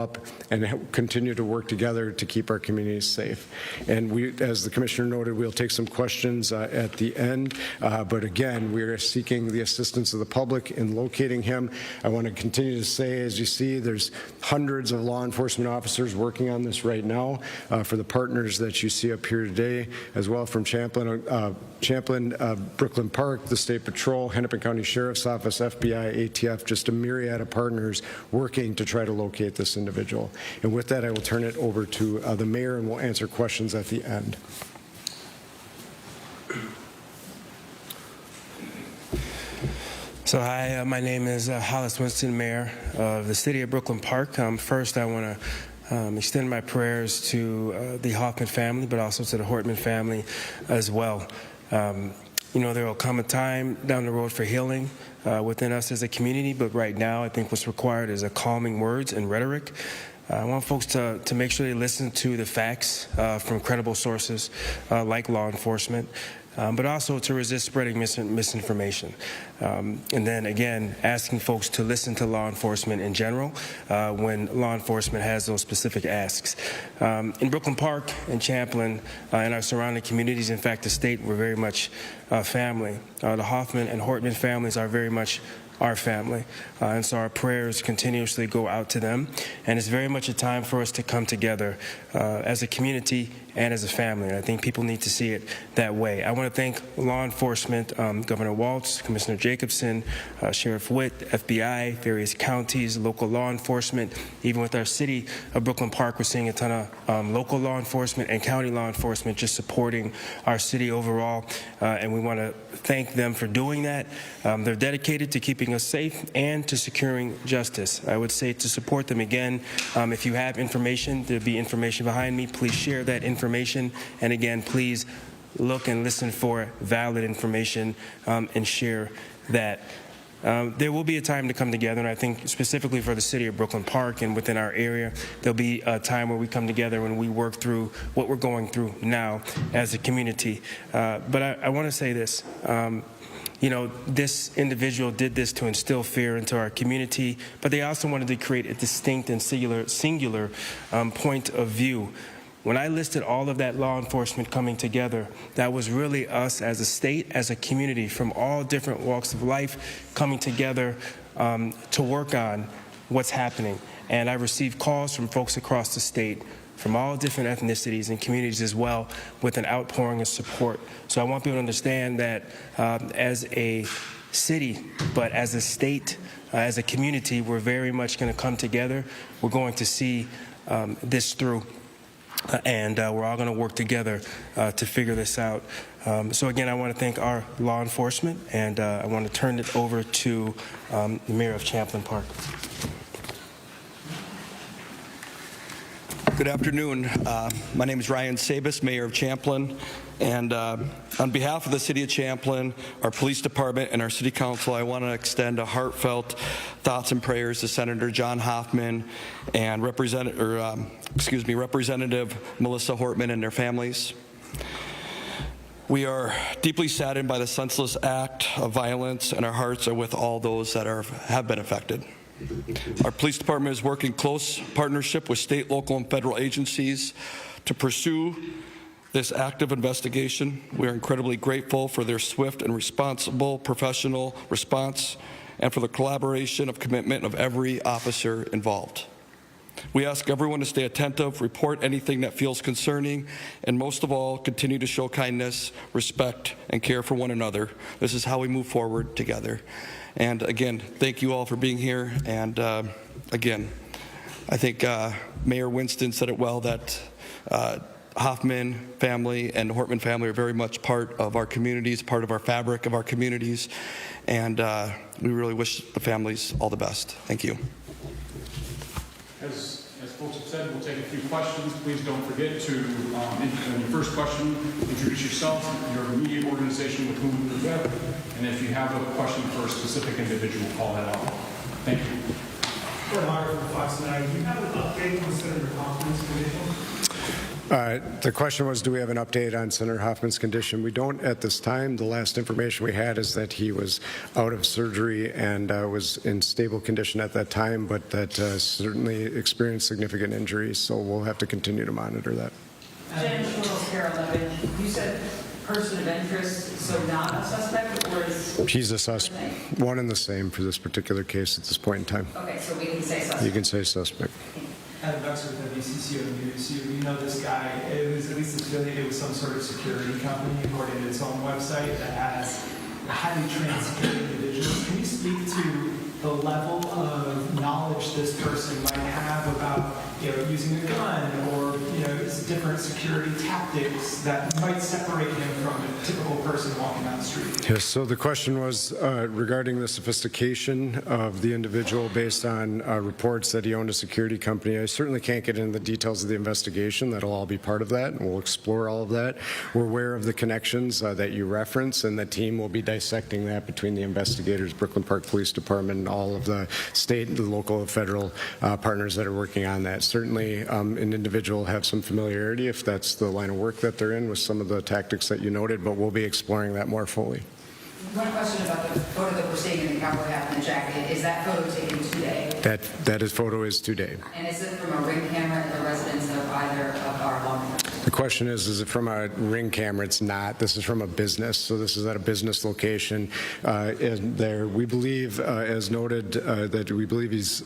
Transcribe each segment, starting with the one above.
up and continue to work together to keep our communities safe. And we, as the Commissioner noted, we'll take some questions at the end. But again, we are seeking the assistance of the public in locating him. I want to continue to say, as you see, there's hundreds of law enforcement officers working on this right now for the partners that you see up here today, as well from Champlin, Brooklyn Park, the State Patrol, Hennepin County Sheriff's Office, FBI, ATF, just a myriad of partners working to try to locate this individual. And with that, I will turn it over to the mayor, and we'll answer questions at the end. So hi, my name is Hollis Winston, Mayor of the City of Brooklyn Park. First, I want to extend my prayers to the Hoffman family, but also to the Hortman family as well. You know, there will come a time down the road for healing within us as a community, but right now I think what's required is a calming words and rhetoric. I want folks to make sure they listen to the facts from credible sources like law enforcement, but also to resist spreading misinformation. And then again, asking folks to listen to law enforcement in general when law enforcement has those specific asks. In Brooklyn Park and Champlin and our surrounding communities, in fact, the state, we're very much family. The Hoffman and Hortman families are very much our family, and so our prayers continuously go out to them, and it's very much a time for us to come together as a community and as a family, and I think people need to see it that way. I want to thank law enforcement, Governor Walz, Commissioner Jacobson, Sheriff Witt, FBI, various counties, local law enforcement. Even with our city of Brooklyn Park, we're seeing a ton of local law enforcement and county law enforcement just supporting our city overall, and we want to thank them for doing that. They're dedicated to keeping us safe and to securing justice. I would say to support them again, if you have information, there'll be information behind me, please share that information, and again, please look and listen for valid information and share that. There will be a time to come together, and I think specifically for the city of Brooklyn Park and within our area, there'll be a time where we come together and we work through what we're going through now as a community. But I want to say this. You know, this individual did this to instill fear into our community, but they also wanted to create a distinct and singular point of view. When I listed all of that law enforcement coming together, that was really us as a state, as a community, from all different walks of life coming together to work on what's happening. And I received calls from folks across the state, from all different ethnicities and communities as well, with an outpouring of support. So I want people to understand that as a city, but as a state, as a community, we're very much going to come together. We're going to see this through. And we're all going to work together to figure this out. So again, I want to thank our law enforcement, and I want to turn it over to the Mayor of Champlin Park. Good afternoon. My name is Ryan Sabis, Mayor of Champlin, and on behalf of the City of Champlin, our police department, and our City Council, I want to extend a heartfelt thoughts and prayers to Senator John Hoffman and Representative Melissa Hortman and their families. We are deeply saddened by the senseless act of violence, and our hearts are with all those that have been affected. Our police department is working close partnership with state, local, and federal agencies to pursue this active investigation. We are incredibly grateful for their swift and responsible professional response and for the collaboration of commitment of every officer involved. We ask everyone to stay attentive, report anything that feels concerning, and most of all, continue to show kindness, respect, and care for one another. This is how we move forward together. And again, thank you all for being here. And again, I think Mayor Winston said it well, that Hoffman family and the Hortman family are very much part of our communities, part of our fabric of our communities. And we really wish the families all the best. Thank you. As folks have said, we'll take a few questions. Please don't forget to, in your first question, introduce yourself, your immediate organization with whom you're with, and if you have a question for a specific individual, call that out. Thank you. For Mark from Fox 9, do you have an update on Senator Hoffman's condition? The question was, do we have an update on Senator Hoffman's condition? We don't at this time. The last information we had is that he was out of surgery and was in stable condition at that time, but that certainly experienced significant injuries, so we'll have to continue to monitor that. Jen Carolyn, you said person of interest, so not a suspect, or is... He's a suspect, one and the same for this particular case at this point in time. Okay, so we can say suspect. You can say suspect. Adam Duckworth with WCCO News. You know this guy. It was at least affiliated with some sort of security company, according to its own website, that has highly trained security individuals. Can you speak to the level of knowledge this person might have about, using a gun or, different security tactics that might separate him from a typical person walking down the street? Yes, so the question was regarding the sophistication of the individual based on reports that he owned a security company. I certainly can't get into the details of the investigation. That'll all be part of that, and we'll explore all of that. We're aware of the connections that you reference, and the team will be dissecting that between the investigators, Brooklyn Park Police Department, and all of the state, the local, and federal partners that are working on that. Certainly, an individual have some familiarity if that's the line of work that they're in with some of the tactics that you noted, but we'll be exploring that more fully. One question about the photo that we're seeing in the cowboy hat and the jacket. Is that photo taken today? That photo is today. And is it from a ring camera at the residence of either of our lawmakers? The question is it from a ring camera? It's not. This is from a business, so this is at a business location. And there, we believe, as noted, that we believe he's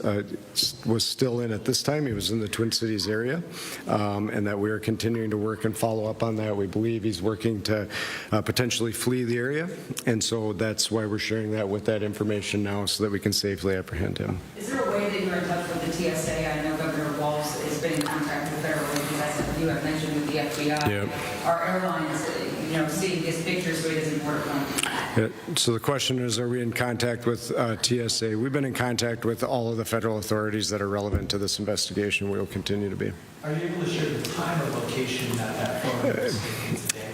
was still in at this time. He was in the Twin Cities area, and that we are continuing to work and follow up on that. We believe he's working to potentially flee the area, and so that's why we're sharing that with that information now, so that we can safely apprehend him. Is there a way that you're in touch with the TSA? I know Governor Walz has been in contact with federal agencies, as you have mentioned with the FBI. Yep. Our airlines, seeing his pictures, so he doesn't work on. So the question is, are we in contact with TSA? We've been in contact with all of the federal authorities that are relevant to this investigation. We will continue to be. Are you able to share the time or location that photo was taken today?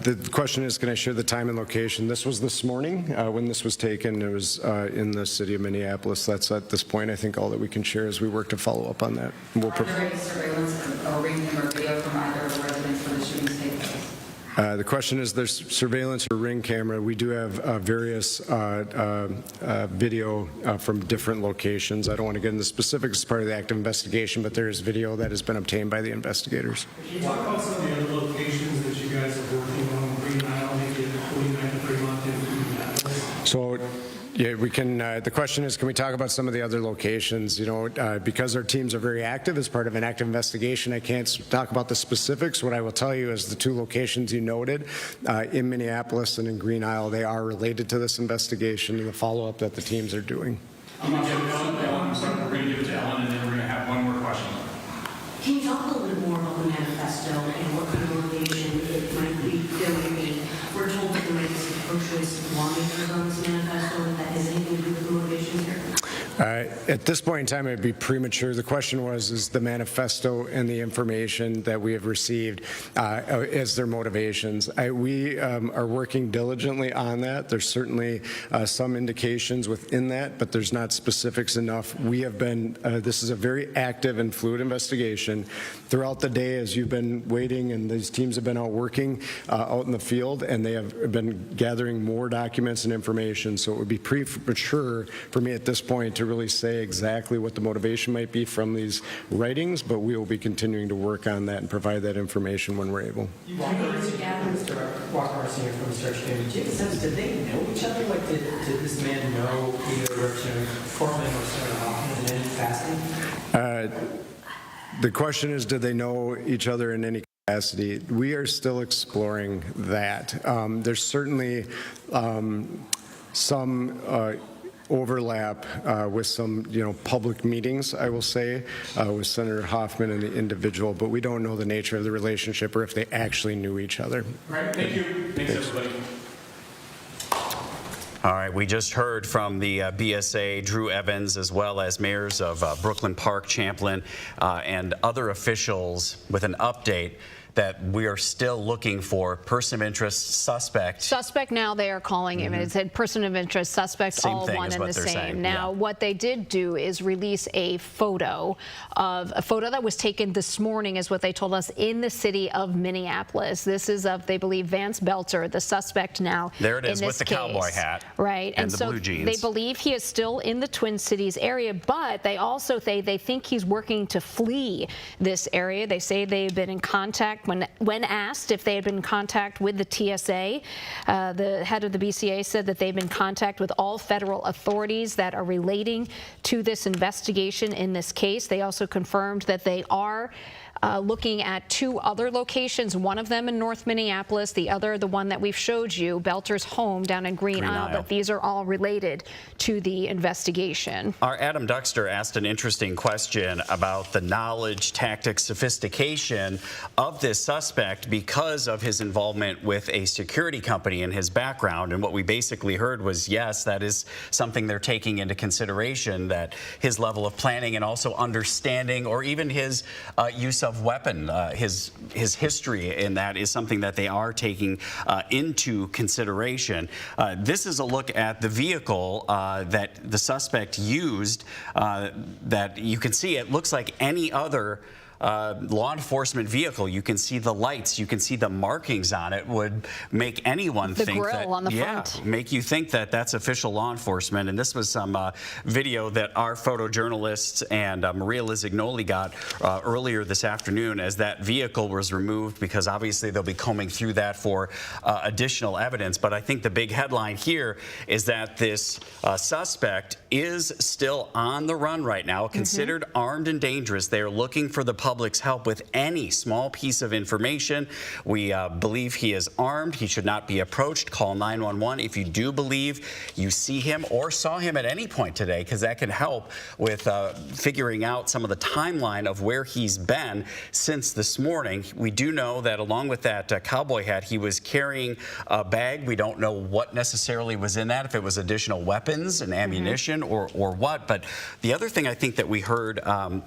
The question is, can I share the time and location? This was this morning when this was taken. It was in the city of Minneapolis. That's at this point, I think, all that we can share as we work to follow up on that. Are there any surveillance or ring camera video from either of the residents where the shootings take place? The question is, there's surveillance or ring camera. We do have various video from different locations. I don't want to get into specifics as part of the active investigation, but there is video that has been obtained by the investigators. Can you talk about some of the other locations that you guys are working on, Green Isle, maybe in the 49 to Fremont, and Minneapolis? So, yeah, we can. The question is, can we talk about some of the other locations? Because our teams are very active as part of an active investigation, I can't talk about the specifics. What I will tell you is the two locations you noted in Minneapolis and in Green Isle, they are related to this investigation and the follow-up that the teams are doing. I'm going to give Ellen. We're going to give it to Ellen, and then we're going to have one more question. Can you talk a little bit more about the manifesto and what kind of motivation it might be? We're told that there might be some pro-choice lawmakers on this manifesto, and that has anything to do with the motivation here? At this point in time, it would be premature. The question was, is the manifesto and the information that we have received as their motivations. We are working diligently on that. There's certainly some indications within that, but there's not specifics enough. We have been, this is a very active and fluid investigation. Throughout the day, as you've been waiting, and these teams have been out working out in the field, and they have been gathering more documents and information, so it would be premature for me at this point to really say exactly what the motivation might be from these writings, but we will be continuing to work on that and provide that information when we're able. Mr. Walker, senior from the search team. Do you have a sense, did they know each other? Like, did this man know either Representative Foreman or Senator Hoffman in any capacity? The question is, did they know each other in any capacity? We are still exploring that. There's certainly some overlap with some, public meetings, I will say, with Senator Hoffman and the individual, but we don't know the nature of the relationship or if they actually knew each other. All right, thank you. Thanks, everybody. All right, we just heard from the BSA, Drew Evans, as well as mayors of Brooklyn Park, Champlin, and other officials with an update that we are still looking for person of interest, suspect. Suspect now they are calling him. It said person of interest, suspect, Same all thing one is and what the they're same. saying, Now, yeah. what they did do is release a photo that was taken this morning, is what they told us, in the city of Minneapolis. This is of, they believe, Vance Belter, the suspect now. There it is, in with this the cowboy case. hat. Right. And the so blue jeans. they believe he is still in the Twin Cities area, but they also say they think he's working to flee this area. They say they've been in contact, when asked if they had been in contact with the TSA, the head of the BCA said that they've been in contact with all federal authorities that are relating to this investigation in this case. They also confirmed that they are looking at 2 other locations, one of them in North Minneapolis, the other, the one that we've showed you, Belter's home down in Green Isle, but these are all related to the investigation. Our Adam Duckster asked an interesting question about the knowledge, tactics, sophistication of this suspect because of his involvement with a security company in his background. And what we basically heard was, yes, that is something they're taking into consideration, that his level of planning and also understanding, or even his use of weapon, his history in that is something that they are taking into consideration. This is a look at the vehicle that the suspect used, that you can see it looks like any other law enforcement vehicle. You can see the lights, you can see the markings on it, would make anyone think grill that, on the yeah, front. make you think that that's official law enforcement. And this was some video that our photojournalists and Maria Lizignoli got earlier this afternoon, as that vehicle was removed, because obviously they'll be combing through that for additional evidence. But I think the big headline here is that this suspect is still on the run right now, considered armed and dangerous. They are looking for the public's help with any small piece of information. We believe he is armed. He should not be approached. Call 911 if you do believe you see him or saw him at any point today, because that can help with figuring out some of the timeline of where he's been since this morning. We do know that along with that cowboy hat, he was carrying a bag. We don't know what necessarily was in that, if it was additional weapons and ammunition or what. But the other thing I think that we heard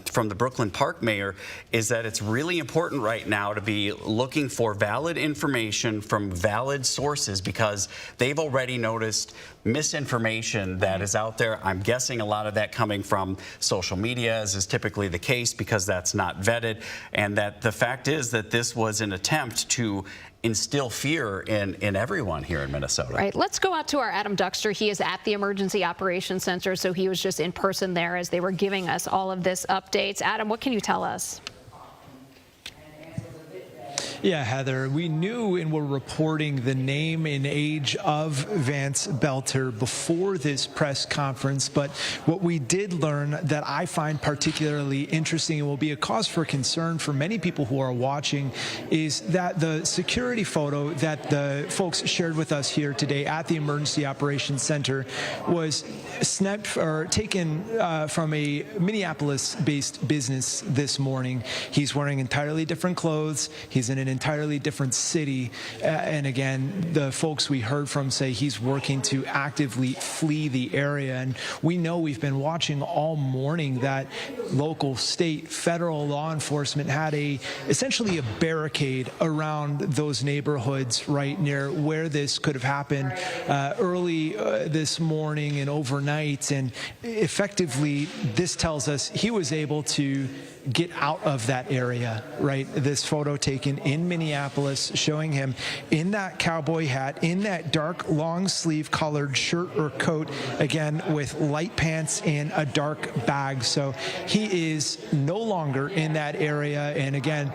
from the Brooklyn Park mayor is that it's really important right now to be looking for valid information from valid sources, because they've already noticed misinformation that is out there. I'm guessing a lot of that coming from social media, as is typically the case, because that's not vetted, and that the fact is that this was an attempt to instill fear in everyone here in Minnesota. Right. Let's go out to our Adam Duckster. He is at the Emergency Operations Center, so he was just in person there as they were giving us all of this updates. Adam, what can you tell us? Yeah, Heather, we knew and were reporting the name and age of Vance Belter before this press conference, but what we did learn that I find particularly interesting and will be a cause for concern for many people who are watching is that the security photo that the folks shared with us here today at the Emergency Operations Center was snapped or taken from a Minneapolis-based business this morning. He's wearing entirely different clothes. He's in an entirely different city. And again, the folks we heard from say he's working to actively flee the area. And we know, we've been watching all morning, that local, state, federal law enforcement had essentially a barricade around those neighborhoods right near where this could have happened early this morning and overnight. And effectively, this tells us he was able to get out of that area, right? This photo taken in Minneapolis showing him in that cowboy hat, in that dark long sleeve collared shirt or coat, again with light pants and a dark bag. So he is no longer in that area. And again,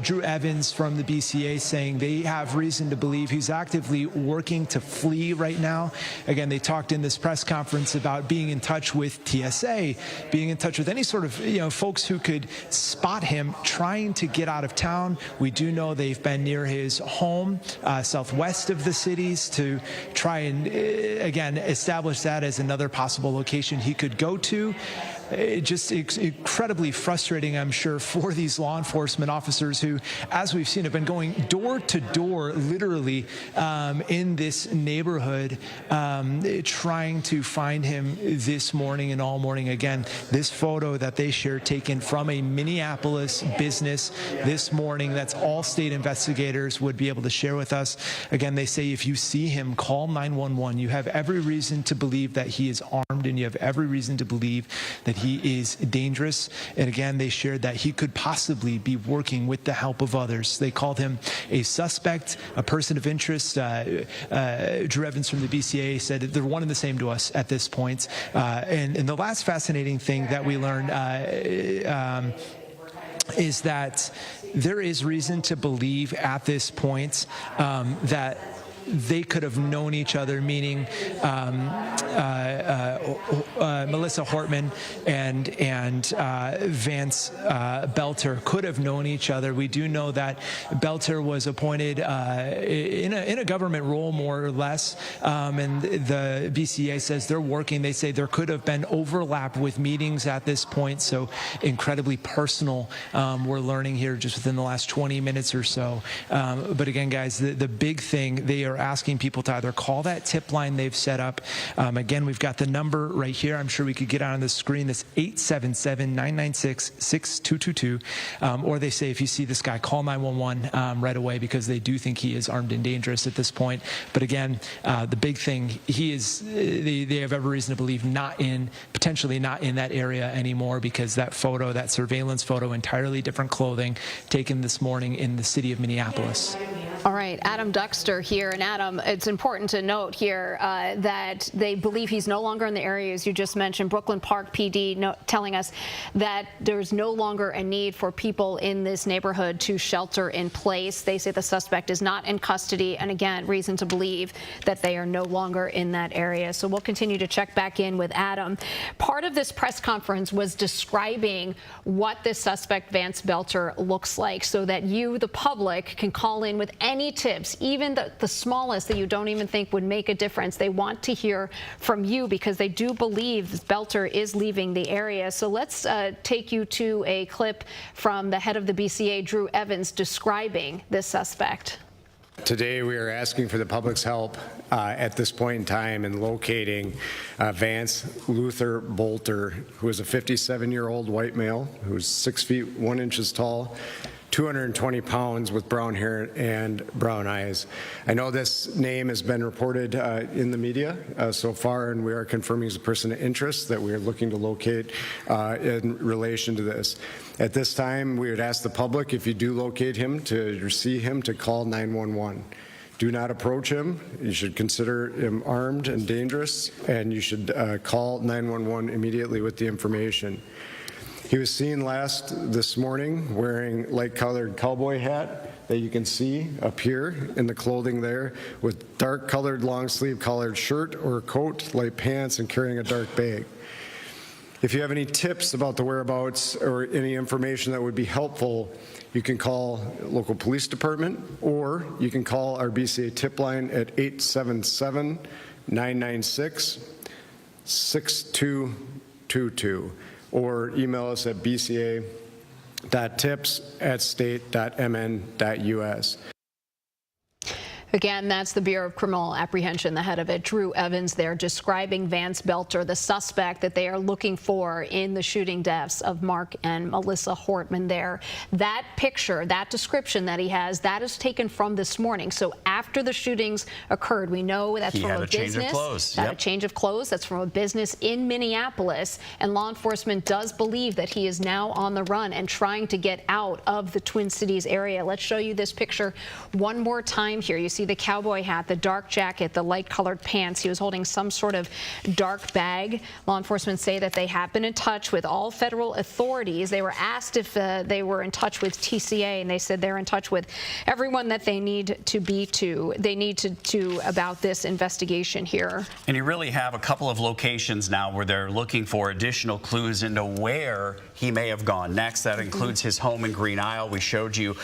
Drew Evans from the BCA saying they have reason to believe he's actively working to flee right now. Again, they talked in this press conference about being in touch with TSA, being in touch with any sort of, folks who could spot him trying to get out of town. We do know they've been near his home, southwest of the cities, to try and, again, establish that as another possible location he could go to. just incredibly frustrating, I'm sure, for these law enforcement officers who, as we've seen, have been going door to door, literally, in this neighborhood, trying to find him this morning and all morning. Again, this photo that they shared, taken from a Minneapolis business this morning, that's all state investigators would be able to share with us. Again, they say if you see him, call 911. You have every reason to believe that he is armed, and you have every reason to believe that he is dangerous. And again, they shared that he could possibly be working with the help of others. They called him a suspect, a person of interest. Drew Evans from the BCA said they're one and the same to us at this point. And the last fascinating thing that we learned is that there is reason to believe at this point that they could have known each other, meaning Melissa Hortman and Vance Belter could have known each other. We do know that Belter was appointed in a government role, more or less, and the BCA says they're working. They say there could have been overlap with meetings at this point, so incredibly personal, we're learning here just within the last 20 minutes or so. But again, guys, the big thing, they are asking people to either call that tip line they've set up. Again, we've got the number right here. I'm sure we could get on the screen. That's 877-996-6222. Or they say if you see this guy, call 911 right away, because they do think he is armed and dangerous at this point. But again, the big thing, he is, they have every reason to believe potentially not in that area anymore, because that photo, that surveillance photo, entirely different clothing, taken this morning in the city of Minneapolis. All right, Adam Duckster here. And Adam, it's important to note here that they believe he's no longer in the area, as you just mentioned. Brooklyn Park PD telling us that there's no longer a need for people in this neighborhood to shelter in place. They say the suspect is not in custody, and again, reason to believe that they are no longer in that area. So we'll continue to check back in with Adam. Part of this press conference was describing what this suspect, Vance Belter, looks like, so that you, the public, can call in with any tips, even the smallest that you don't even think would make a difference. They want to hear from you because they do believe Belter is leaving the area. So let's take you to a clip from the head of the BCA, Drew Evans, describing this suspect. Today, we are asking for the public's help at this point in time in locating Vance Luther Bolter, who is a 57-year-old white male who's 6 feet 1 inches tall, 220 pounds, with brown hair and brown eyes. I know this name has been reported in the media so far, and we are confirming he's a person of interest that we are looking to locate in relation to this. At this time, we would ask the public, if you do locate him or see him, to call 911. Do not approach him. You should consider him armed and dangerous, and you should call 911 immediately with the information. He was seen last this morning wearing light-colored cowboy hat that you can see up here in the clothing there, with dark-colored long-sleeve collared shirt or coat, light pants, and carrying a dark bag. If you have any tips about the whereabouts or any information that would be helpful, you can call local police department, or you can call our BCA tip line at 877-996-6222. Or email us at bca.tips@state.mn.us. Again, that's the Bureau of Criminal Apprehension, the head of it, Drew Evans, there describing Vance Belter, the suspect that they are looking for in the shooting deaths of Mark and Melissa Hortman there. That picture, that description that he has, that is taken from this morning. So after the shootings occurred, we know that's from a business. Change of clothes. Yep. A change of clothes. That's from a business in Minneapolis. And law enforcement does believe that he is now on the run and trying to get out of the Twin Cities area. Let's show you this picture one more time here. You see the cowboy hat, the dark jacket, the light-colored pants. He was holding some sort of dark bag. Law enforcement say that they have been in touch with all federal authorities. They were asked if they were in touch with TCA, and they said they're in touch with everyone that they need to be to. They need to about this investigation here. And you really have a couple of locations now where they're looking for additional clues into where he may have gone next. That includes his home in Green Isle. We showed you,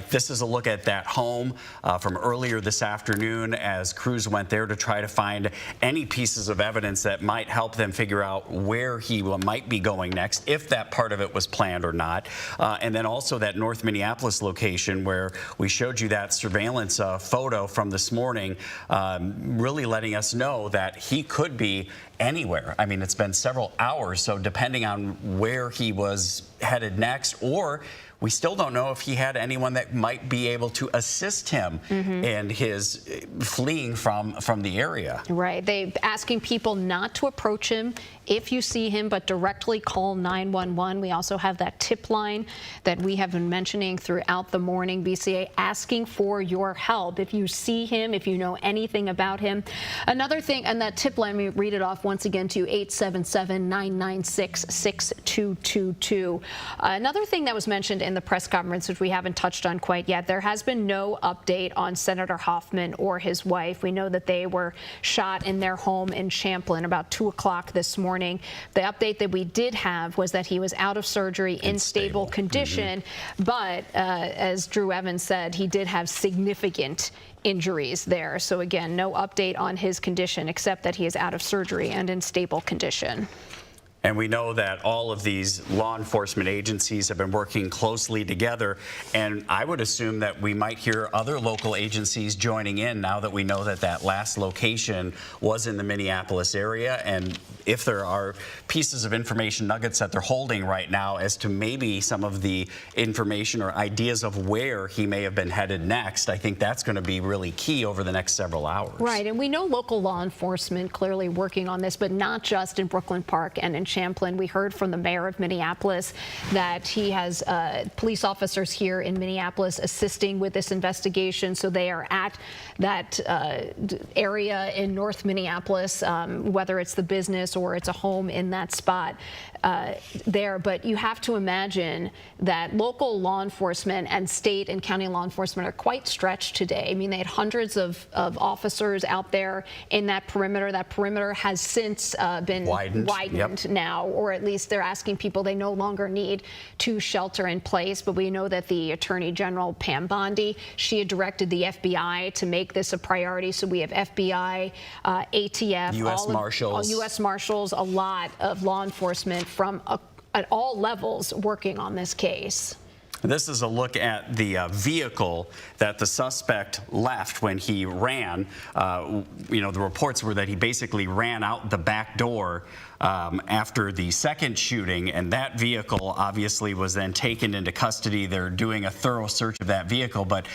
this is a look at that home from earlier earlier this afternoon as crews went there to try to find any pieces of evidence that might help them figure out where he might be going next, if that part of it was planned or not. And then also that North Minneapolis location where we showed you that surveillance photo from this morning, really letting us know that he could be anywhere. I mean, it's been several hours, so depending on where he was headed next, or we still don't know if he had anyone that might be able to assist him in his fleeing from the area. Right. They're asking people not to approach him if you see him, but directly call 911. We also have that tip line that we have been mentioning throughout the morning. BCA asking for your help if you see him, if you know anything about him. Another thing, and that tip line, let me read it off once again to you, 877-996-6222. Another thing that was mentioned in the press conference, which we haven't touched on quite yet, there has been no update on Senator Hoffman or his wife. We know that they were shot in their home in Champlin about 2 o'clock this morning. The update that we did have was that he was out of surgery in stable condition, but as Drew Evans said, he did have significant injuries there. So again, no update on his condition except that he is out of surgery and in stable condition. And we know that all of these law enforcement agencies have been working closely together, and I would assume that we might hear other local agencies joining in now that we know that that last location was in the Minneapolis area. And if there are pieces of information, nuggets that they're holding right now as to maybe some of the information or ideas of where he may have been headed next, I think that's going to be really key over the next several hours. Right, and we know local law enforcement clearly working on this, but not just in Brooklyn Park and in Champlin. We heard from the mayor of Minneapolis that he has police officers here in Minneapolis assisting with this investigation. So they are at that area in North Minneapolis, whether it's the business or it's a home in that spot there. But you have to imagine that local law enforcement and state and county law enforcement are quite stretched today. I mean, they had hundreds of officers out there in that perimeter. That perimeter has since been widened now, or at least they're asking people they no longer need to shelter in place. But we know that the Attorney General, Pam Bondi, she had directed the FBI to make this a priority. So we have FBI, ATF, U.S. Marshals, a lot of law enforcement from at all levels working on this case. This is a look at the vehicle that the suspect left when he ran. You know, the reports were that he basically ran out the back door after the second shooting, and that vehicle obviously was then taken into custody. They're doing a thorough search of that vehicle. But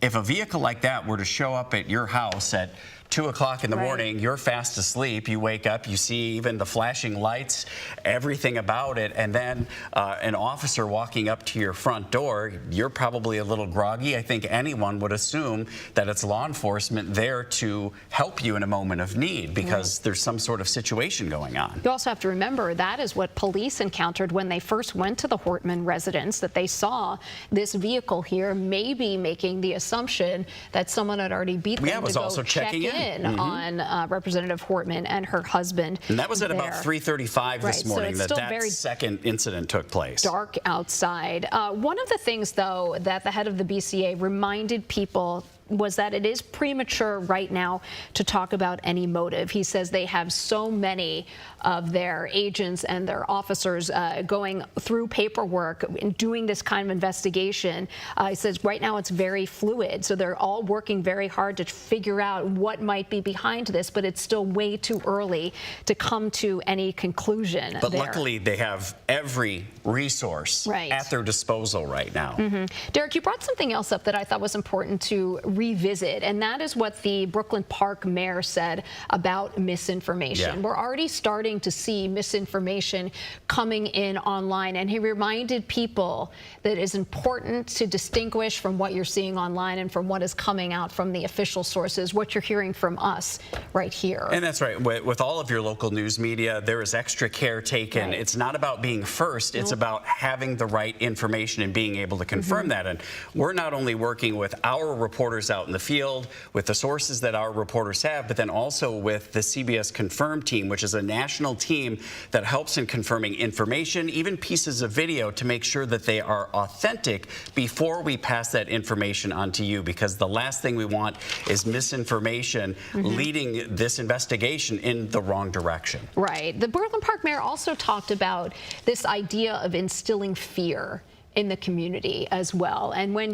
if a vehicle like that were to show up at your house at 2 o'clock in the morning, you're fast asleep, you wake up, you see even the flashing lights, everything about it, and then an officer walking up to your front door, you're probably a little groggy. I think anyone would assume that it's law enforcement there to help you in a moment of need because there's some sort of situation going on. You also have to remember that is what police encountered when they first went to the Hortman residence, that they saw this vehicle here, maybe making the assumption that someone had already beat them to go check in on Representative Hortman and her husband. And that was at about 3:35 this morning so that second incident took place. Dark outside. One of the things, though, that the head of the BCA reminded people was that it is premature right now to talk about any motive. He says they have so many of their agents and their officers going through paperwork and doing this kind of investigation. He says right now it's very fluid, so they're all working very hard to figure out what might be behind this, but it's still way too early to come to any conclusion. But luckily they have every resource at their disposal right now. Derek, you brought something else up that I thought was important to revisit, and that is what the Brooklyn Park mayor said about misinformation. We're already starting to see misinformation coming in online, and he reminded people that it's important to distinguish from what you're seeing online and from what is coming out from the official sources, what you're hearing from us right here. And that's right. With all of your local news media, there is extra care taken. It's not about being first, it's about having the right information and being able to confirm that. And we're not only working with our reporters reporters out in the field, with the sources that our reporters have, but then also with the CBS Confirm team, which is a national team that helps in confirming information, even pieces of video, to make sure that they are authentic before we pass that information on to you, because the last thing we want is misinformation leading this investigation in the wrong direction. Right. The Brooklyn Park mayor also talked about this idea of instilling fear in the community as well. And when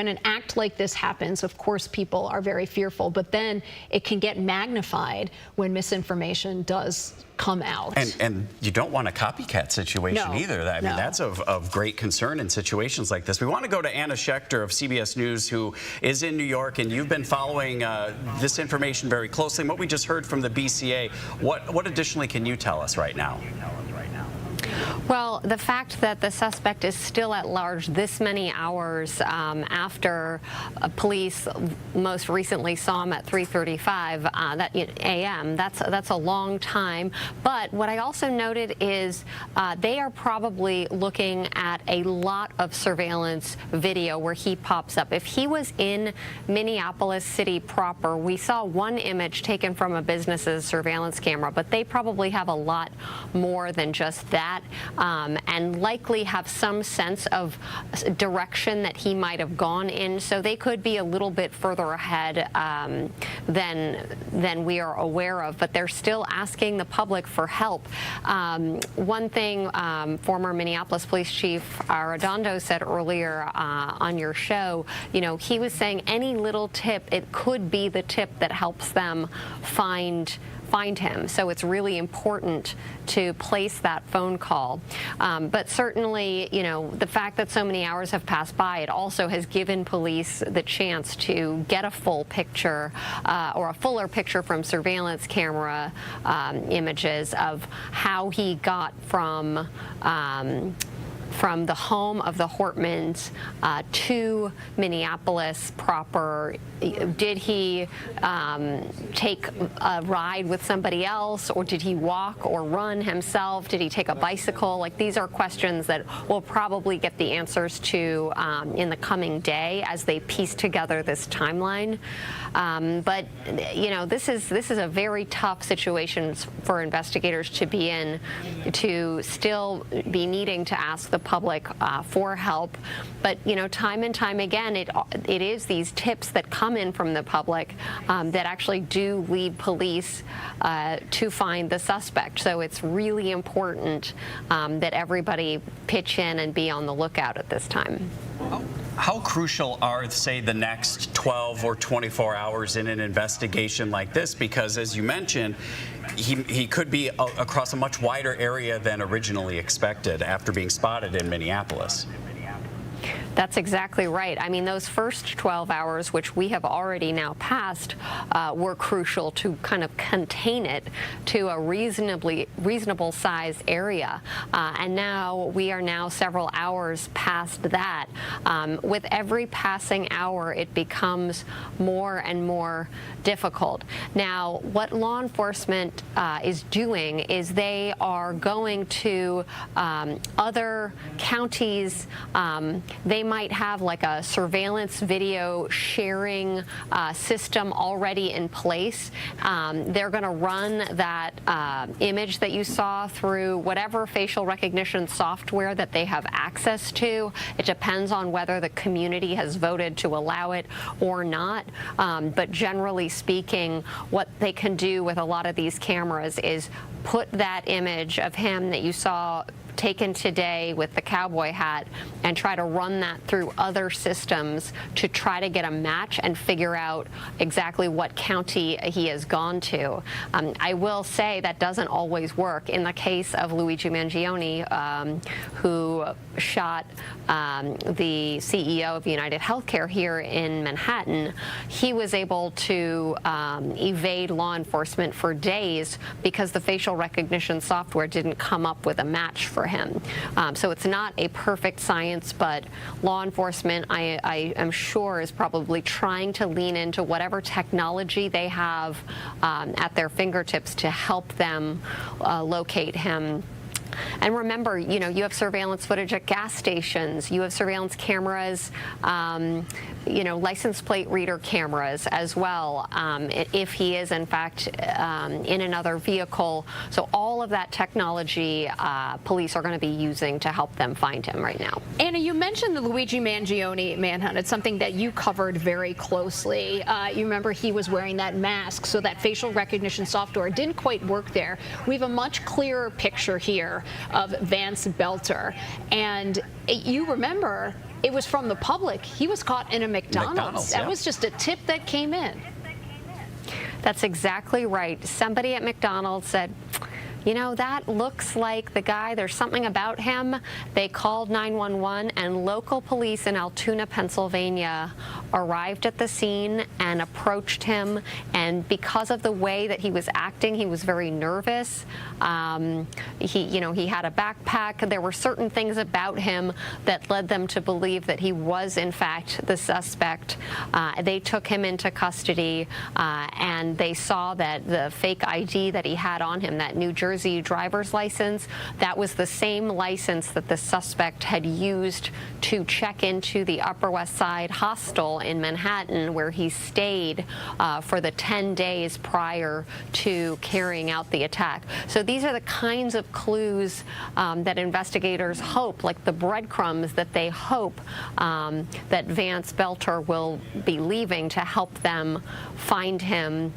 an act like this happens, of course, people are very fearful, but then it can get magnified when misinformation does come out. And you don't want a copycat situation either. I mean, that's of great concern in situations like this. We want to go to Anna Schechter of CBS News, who is in New York, and you've been following this information very closely. And what we just heard from the BCA, what additionally can you tell us right now? Well, the fact that the suspect is still at large this many hours after police most recently saw him at 3:35 a.m., that's a long time. But what I also noted is they are probably looking at a lot of surveillance video where he pops up. If he was in Minneapolis City proper, we saw one image taken from a business's surveillance camera, but they probably have a lot more than just that. And likely have some sense of direction that he might have gone in, so they could be a little bit further ahead than we are aware of, but they're still asking the public for help. One thing former Minneapolis Police Chief Arredondo said earlier on your show, he was saying any little tip, it could be the tip that helps them find him. So it's really important to place that phone call. But certainly, the fact that so many hours have passed by, it also has given police the chance to get a full picture or a fuller picture from surveillance camera images of how he got from the home of the Hortmans to Minneapolis proper. Did he take a ride with somebody else, or did he walk or run himself? Did he take a bicycle? These are questions that we'll probably get the answers to in the coming day as they piece together this timeline. But this is a very tough situation for investigators to be in, to still be needing to ask the public for help. But time and time again, it is these tips that come in from the public that actually do lead police to find the suspect. So it's really important that everybody pitch in and be on the lookout at this time. How crucial are, say, the next 12 or 24 hours in an investigation like this? Because, as you mentioned, he could be across a much wider area than originally expected after being spotted in Minneapolis. That's exactly right. I mean, those first 12 hours, which we have already now passed, were crucial to kind of contain it to a reasonable sized area. And now we are now several hours past that. With every passing hour, it becomes more and more difficult. Now, what law enforcement is doing is they are going to other counties. They might have like a surveillance video sharing system already in place. They're going to run that image that you saw through whatever facial recognition software that they have access to. It depends on whether the community has voted to allow it or not. But generally speaking, what they can do with a lot of these cameras is put that image of him that you saw taken today with the cowboy hat and try to run that through other systems to try to get a match and figure out exactly what county he has gone to. I will say that doesn't always work. In the case of Luigi Mangione, who shot the CEO of United Healthcare here in Manhattan, he was able to evade law enforcement for days because the facial recognition software didn't come up with a match for him. So it's not a perfect science, but law enforcement, I am sure, is probably trying to lean into whatever technology they have at their fingertips to help them locate him. And remember, you know, you have surveillance footage at gas stations. You have surveillance cameras, you know, license plate reader cameras as well, if he is, in fact, in another vehicle. So all of that technology police are going to be using to help them find him right now. Anna, you mentioned the Luigi Mangione manhunt. It's something that you covered very closely. You remember he was wearing that mask, so that facial recognition software didn't quite work there. We have a much clearer picture here of Vance Belter. And you remember, it was from the public. He was caught in a McDonald's. That was just a tip that came in. That's exactly right. Somebody at McDonald's said, you know, that looks like the guy, there's something about him. They called 911, and local police in Altoona, Pennsylvania arrived at the scene and approached him. And because of the way that he was acting, he was very nervous. He had a backpack. There were certain things about him that led them to believe that he was, in fact, the suspect. They took him into custody, and they saw that the fake ID that he had on him, that New Jersey driver's license, that was the same license that the suspect had used to check into the Upper West Side hostel in Manhattan, where he stayed for the 10 days prior to carrying out the attack. So these are the kinds of clues that investigators hope, like the breadcrumbs that they hope that Vance Belter will be leaving to help them find him.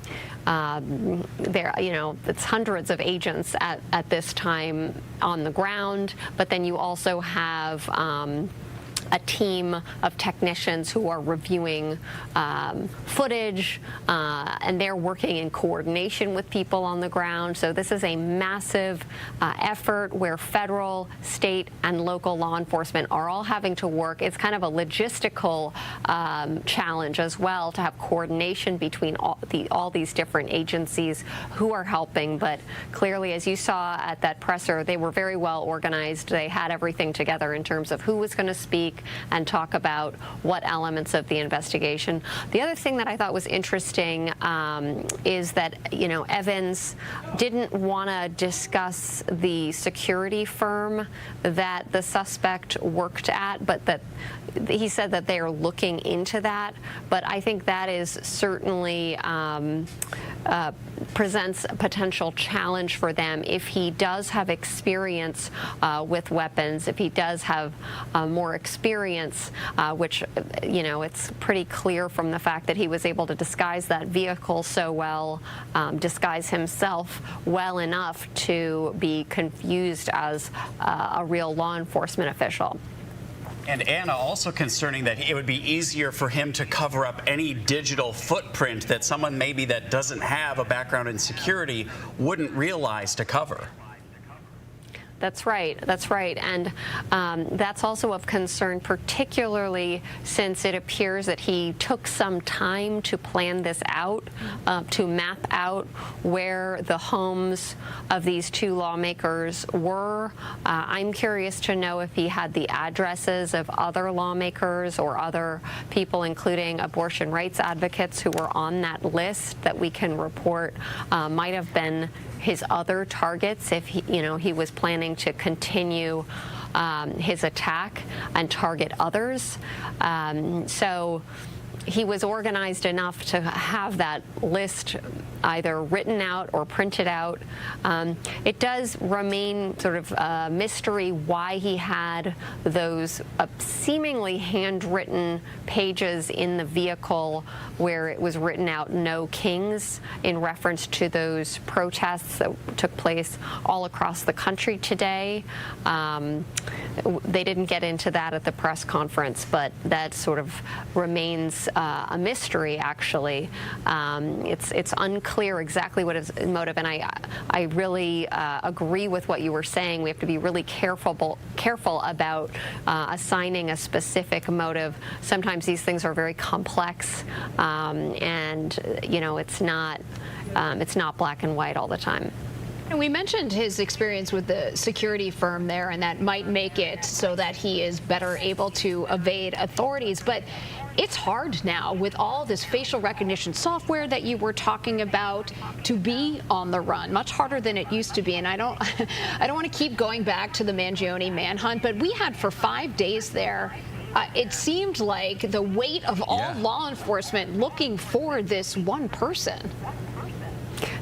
It's hundreds of agents at this time on the ground, but then you also have a team of technicians who are reviewing footage, and they're working in coordination with people on the ground. So this is a massive effort where federal, state, and local law enforcement are all having to work. It's kind of a logistical challenge as well, to have coordination between all these different agencies who are helping. But clearly, as you saw at that presser, they were very well organized. They had everything together in terms of who was going to speak and talk about what elements of the investigation. The other thing that I thought was interesting is that, Evans didn't want to discuss the security firm that the suspect worked at, but that he said that they are looking into that. But I think that is certainly presents a potential challenge for them if he does have experience with weapons, if he does have more experience, which, it's pretty clear from the fact that he was able to disguise that vehicle so well, disguise himself well enough to be confused as a real law enforcement official. And Anna, also concerning that it would be easier for him to cover up any digital footprint that someone maybe that doesn't have a background in security wouldn't realize to cover. That's right. That's right. And that's also of concern, particularly since it appears that he took some time to plan this out, to map out where the homes of these two lawmakers were. I'm curious to know if he had the addresses of other lawmakers or other people, including abortion rights advocates who were on that list that we can report might have been his other targets if he was planning to continue his attack and target others. So he was organized enough to have that list either written out or printed out. It does remain sort of a mystery why he had those seemingly handwritten pages in the vehicle where it was written out "No Kings" in reference to those protests that took place all across the country today. They didn't get into that at the press conference, but that sort of remains a mystery, actually. It's unclear exactly what his motive, and I really agree with what you were saying. We have to be really careful about assigning a specific motive. Sometimes these things are very complex, and it's not black and white all the time. And we mentioned his experience with the security firm there, and that might make it so that he is better able to evade authorities. But it's hard now with all this facial recognition software that you were talking about to be on the run, much harder than it used to be. And I don't want to keep going back to the Mangione manhunt, but we had for 5 days there. It seemed like the weight of all law enforcement looking for this one person.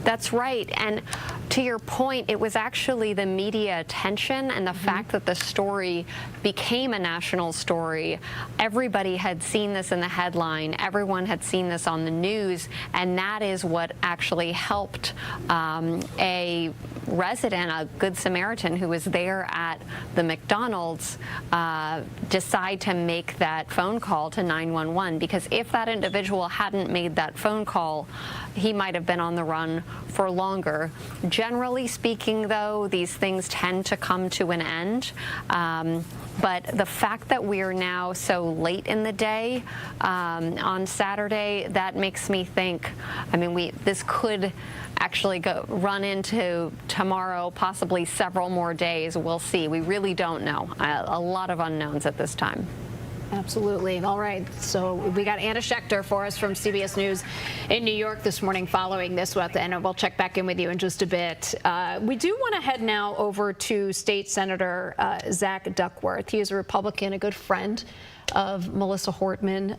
That's right. And to your point, it was actually the media attention and the fact that the story became a national story. Everybody had seen this in the headline. Everyone had seen this on the news. And that is what actually helped a resident, a Good Samaritan who was there at the McDonald's, decide to make that phone call to 911. Because if that individual hadn't made that phone call, he might have been on the run for longer. Generally speaking, though, these things tend to come to an end. But the fact that we are now so late in the day on Saturday, that makes me think, I mean, this could actually run into tomorrow, possibly several more days. We'll see. We really don't know. A lot of unknowns at this time. Absolutely. All right. So we got Anna Schechter for us from CBS News in New York this morning following this, and we'll check back in with you in just a bit. We do want to head now over to State Senator Zach Duckworth. He is a Republican, a good friend of Melissa Hortman,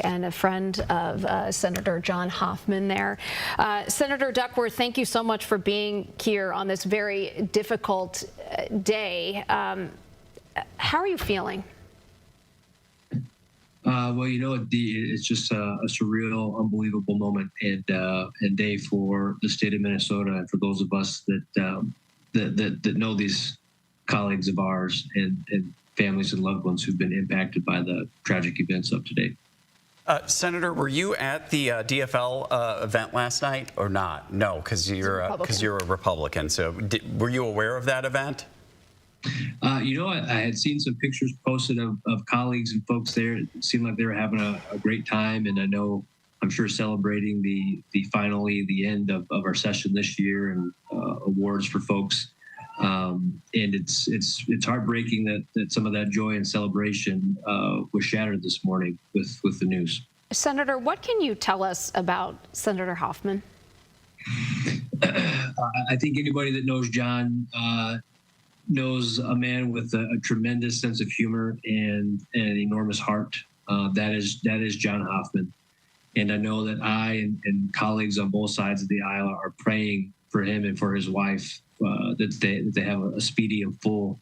and a friend of Senator John Hoffman there. Senator Duckworth, thank you so much for being here on this very difficult day. How are you feeling? Well, you know, it's just a surreal, unbelievable moment and day for the state of Minnesota and for those of us that know these colleagues of ours and families and loved ones who've been impacted by the tragic events of today. Senator, were you at the DFL event last night or not? No, because you're a Republican. So were you aware of that event? You know, I had seen some pictures posted of colleagues and folks there. It seemed like they were having a great time, and I'm sure celebrating finally the end of our session this year and awards for folks. And it's heartbreaking that some of that joy and celebration was shattered this morning with the news. Senator, what can you tell us about Senator Hoffman? I think anybody that knows John knows a man with a tremendous sense of humor and an enormous heart. That is John Hoffman. And I know that I and colleagues on both sides of the aisle are praying for him and for his wife that they have a speedy and full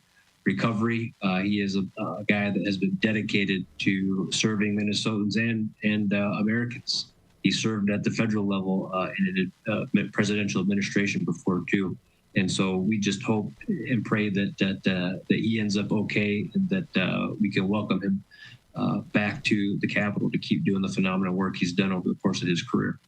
recovery. He is a guy that has been dedicated to serving Minnesotans and Americans. He served at the federal level in a presidential administration before, too. And so we just hope and pray that he ends up okay and that we can welcome him back to the Capitol to keep doing the phenomenal work he's done over the course of his career.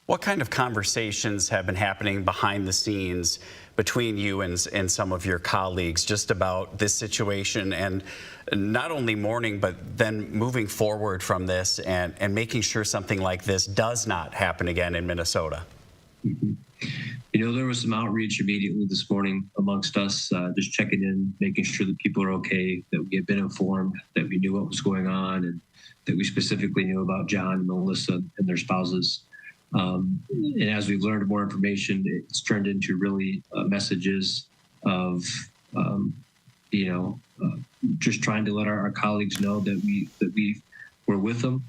What kind of conversations have been happening behind the scenes between you and some of your colleagues just about this situation and not only mourning, but then moving forward from this and making sure something like this does not happen again in Minnesota? Mm-hmm. You know, there was some outreach immediately this morning amongst us, just checking in, making sure that people are okay, that we had been informed, that we knew what was going on, and that we specifically knew about John and Melissa and their spouses. And as we've learned more information, it's turned into really messages of, just trying to let our colleagues know that we were with them.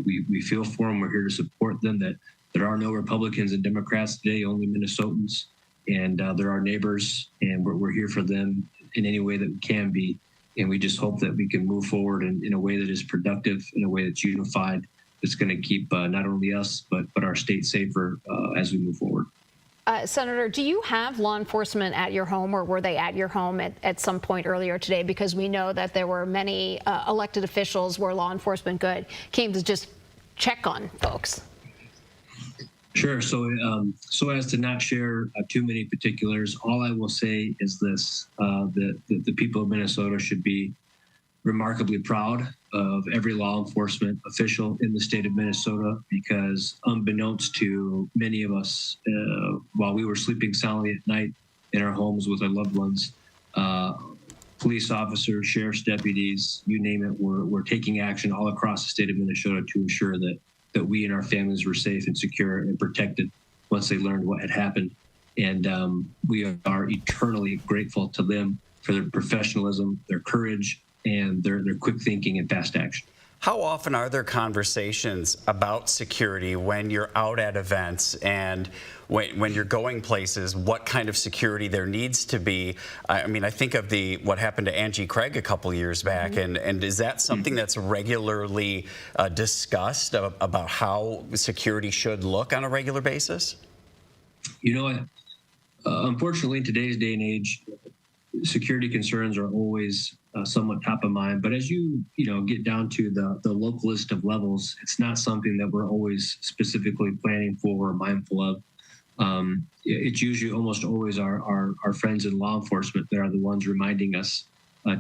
We feel for them. We're here to support them. That there are no Republicans and Democrats today, only Minnesotans, and they're our neighbors, and we're here for them in any way that we can be. And we just hope that we can move forward in a way that is productive, in a way that's unified, that's going to keep not only us, but our state safer as we move forward. Senator, do you have law enforcement at your home, or were they at your home at some point earlier today? Because we know that there were many elected officials where law enforcement came to just check on folks. Sure. So as to not share too many particulars, all I will say is this, that the people of Minnesota should be remarkably proud of every law enforcement official in the state of Minnesota, because unbeknownst to many of us, while we were sleeping soundly at night in our homes with our loved ones, police officers, sheriff's deputies, you name it, were taking action all across the state of Minnesota to ensure that we and our families were safe and secure and protected once they learned what had happened. And we are eternally grateful to them for their professionalism, their courage, and their quick thinking and fast action. How often are there conversations about security when you're out at events and when you're going places, what kind of security there needs to be? I mean, I think of what happened to Angie Craig a couple years back, and is that something that's regularly discussed about how security should look on a regular basis? You know, unfortunately, in today's day and age, security concerns are always somewhat top of mind. But as you get down to the localist of levels, it's not something that we're always specifically planning for or mindful of. It's usually almost always our friends in law enforcement that are the ones reminding us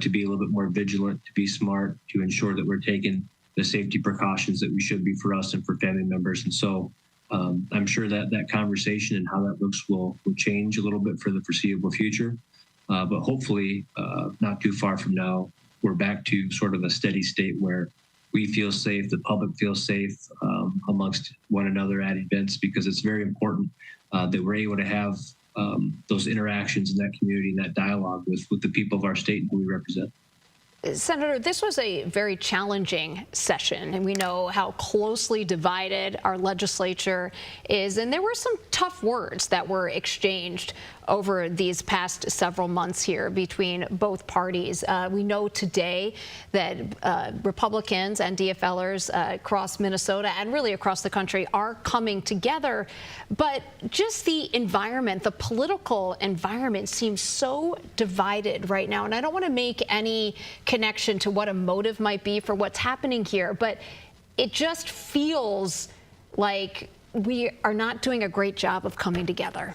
to be a little bit more vigilant, to be smart, to ensure that we're taking the safety precautions that we should be for us and for family members. And so I'm sure that conversation and how that looks will change a little bit for the foreseeable future. But hopefully, not too far from now, we're back to sort of a steady state where we feel safe, the public feels safe amongst one another at events, because it's very important that we're able to have those interactions in that community and that dialogue with the people of our state and who we represent. Senator, this was a very challenging session, and we know how closely divided our legislature is, and there were some tough words that were exchanged over these past several months here between both parties. We know today that Republicans and DFLers across Minnesota and really across the country are coming together, but just the environment, the political environment seems so divided right now, and I don't want to make any connection to what a motive might be for what's happening here, but it just feels like we are not doing a great job of coming together.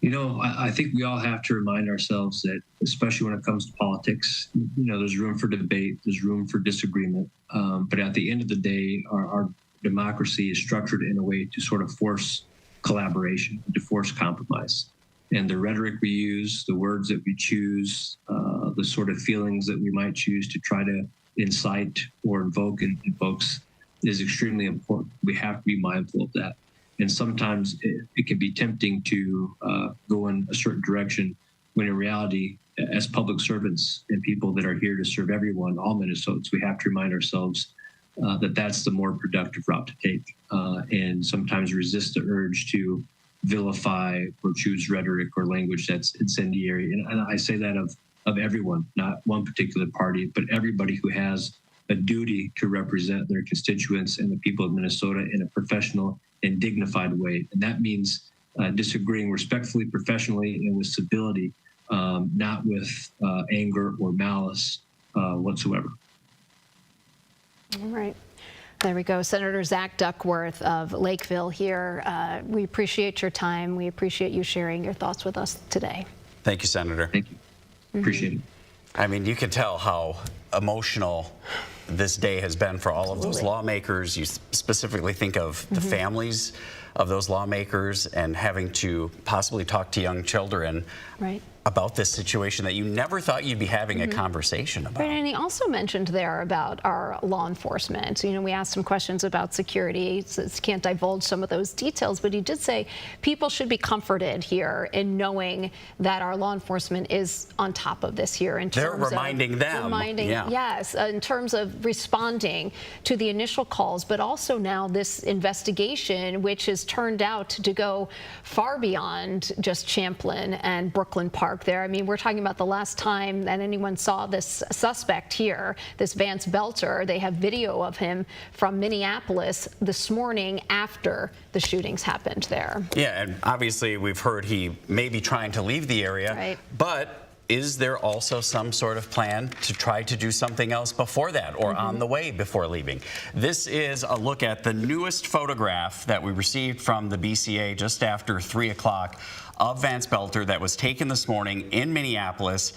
You know, I think we all have to remind ourselves that, especially when it comes to politics, there's room for debate, there's room for disagreement. But at the end of the day, our democracy is structured in a way to sort of force collaboration, to force compromise. And the rhetoric we use, the words that we choose, the sort of feelings that we might choose to try to incite or invoke in folks is extremely important. We have to be mindful of that. And sometimes it can be tempting to go in a certain direction when in reality, as public servants and people that are here to serve everyone, all Minnesotans, we have to remind ourselves that that's the more productive route to take, and sometimes resist the urge to vilify or choose rhetoric or language that's incendiary. And I say that of everyone, not one particular party, but everybody who has a duty to represent their constituents and the people of Minnesota in a professional and dignified way. And that means disagreeing respectfully, professionally, and with civility, not with anger or malice whatsoever. All right. There we go. Senator Zach Duckworth of Lakeville here. We appreciate your time. We appreciate you sharing your thoughts with us today. Thank you, Senator. Thank you. Appreciate it. I mean, you can tell how emotional this day has been for all of those lawmakers. You specifically think of the families of those lawmakers and having to possibly talk to young children about this situation that you never thought you'd be having a conversation about. Right, and he also mentioned there about our law enforcement. We asked some questions about security, so can't divulge some of those details, but he did say people should be comforted here in knowing that our law enforcement is on top of this here in terms They're reminding them. Yes, in terms of responding to the initial calls, but also now this investigation, which has turned out to go far beyond just Champlin and Brooklyn Park there. I mean, we're talking about the last time that anyone saw this suspect here, this Vance Belter. They have video of him from Minneapolis this morning after the shootings happened there. Yeah, and obviously we've heard he may be trying to leave the area, but is there also some sort of plan to try to do something else before that or on the way before leaving? This is a look at the newest photograph that we received from the BCA just after 3 o'clock of Vance Belter that was taken this morning in Minneapolis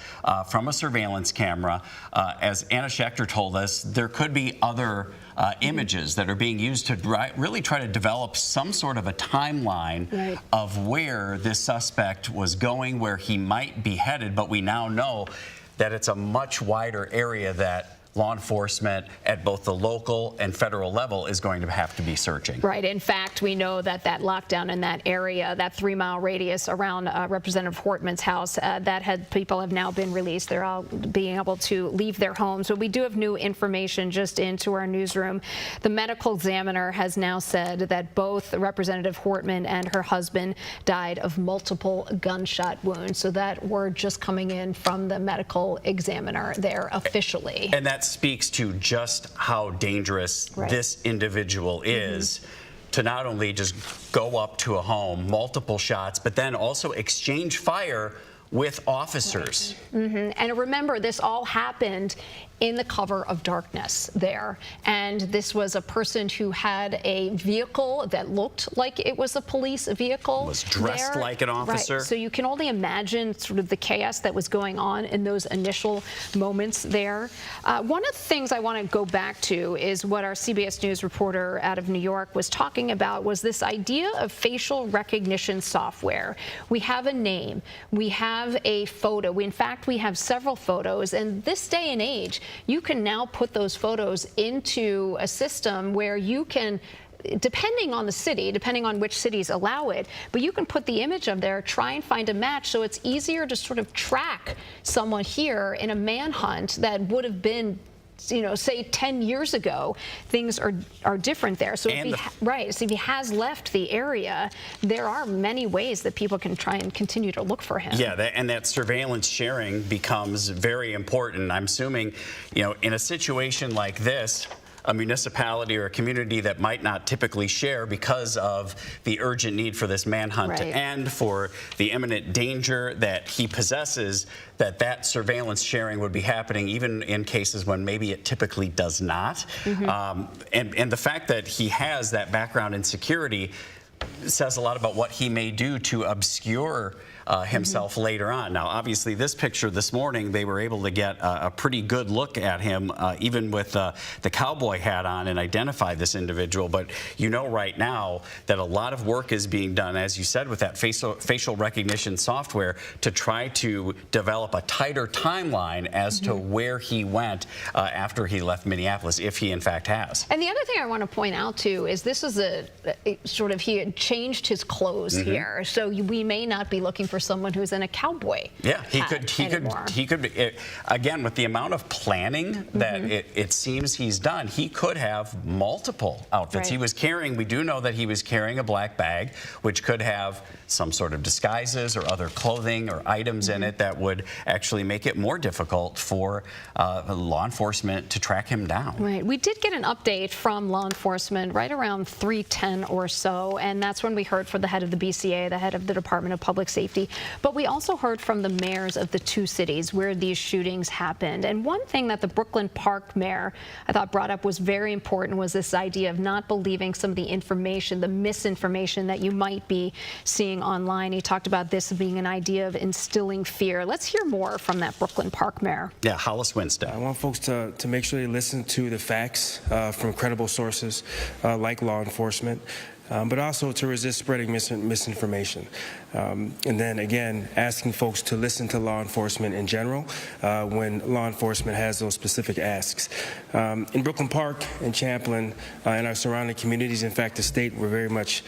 from a surveillance camera. As Anna Schechter told us, there could be other images that are being used to really try to develop some sort of a timeline of where this suspect was going, where he might be headed. But we now know that it's a much wider area that law enforcement at both the local and federal level is going to have to be searching. Right. In fact, we know that that lockdown in that area, that 3-mile radius around Representative Hortman's house, people have now been released. They're all being able to leave their homes. But we do have new information just into our newsroom. The medical examiner has now said that both Representative Hortman and her husband died of multiple gunshot wounds. So that word just coming in from the medical examiner there officially. And that speaks to just how dangerous this individual is, to not only just go up to a home, multiple shots, but then also exchange fire with officers. And remember, this all happened in the cover of darkness there. And this was a person who had a vehicle that looked like it was a police vehicle. Was dressed like an officer. Right. So you can only imagine sort of the chaos that was going on in those initial moments there. One of the things I want to go back to is what our CBS News reporter out of New York was talking about, was this idea of facial recognition software. We have a name, we have a photo. In fact, we have several photos, and this day and age, you can now put those photos into a system where you can, depending on the city, depending on which cities allow it, but you can put the image of there, try and find a match, so it's easier to sort of track someone here in a manhunt that would have been, you know, say 10 years ago. Things are different there. So if so if he has left the area, there are many ways that people can try and continue to look for him. Yeah, and that surveillance sharing becomes very important. I'm assuming, you know, in a situation like this, a municipality or a community that might not typically share because of the urgent need for this manhunt to end, for the imminent danger that he possesses, that surveillance sharing would be happening even in cases when maybe it typically does not. And the fact that he has that background in security says a lot about what he may do to obscure himself later on. Now, obviously, this picture this morning, they were able to get a pretty good look at him, even with the cowboy hat on, and identify this individual. But you know right now that a lot of work is being done, as you said, with that facial recognition software to try to develop a tighter timeline as to where he went after he left Minneapolis, if he in fact has. And the other thing I want to point out too is this is a sort of, he had changed his clothes here, so we may not be looking for someone who's in a cowboy. Yeah, he could again, with the amount of planning that it seems he's done, he could have multiple outfits. He was carrying, we do know that he was carrying a black bag, which could have some sort of disguises or other clothing or items in it that would actually make it more difficult for law enforcement to track him down. Right. We did get an update from law enforcement right around 3:10 or so, and that's when we heard from the head of the BCA, the head of the Department of Public Safety. But we also heard from the mayors of the two cities where these shootings happened. And one thing that the Brooklyn Park mayor, I thought, brought up was very important, was this idea of not believing some of the information, the misinformation that you might be seeing online. He talked about this being an idea of instilling fear. Let's hear more from that Brooklyn Park mayor. Yeah, Hollis Winstead. I want folks to make sure they listen to the facts from credible sources like law enforcement. But also to resist spreading misinformation. And then again, asking folks to listen to law enforcement in general when law enforcement has those specific asks. In Brooklyn Park and Champlin and our surrounding communities, in fact, the state, we're very much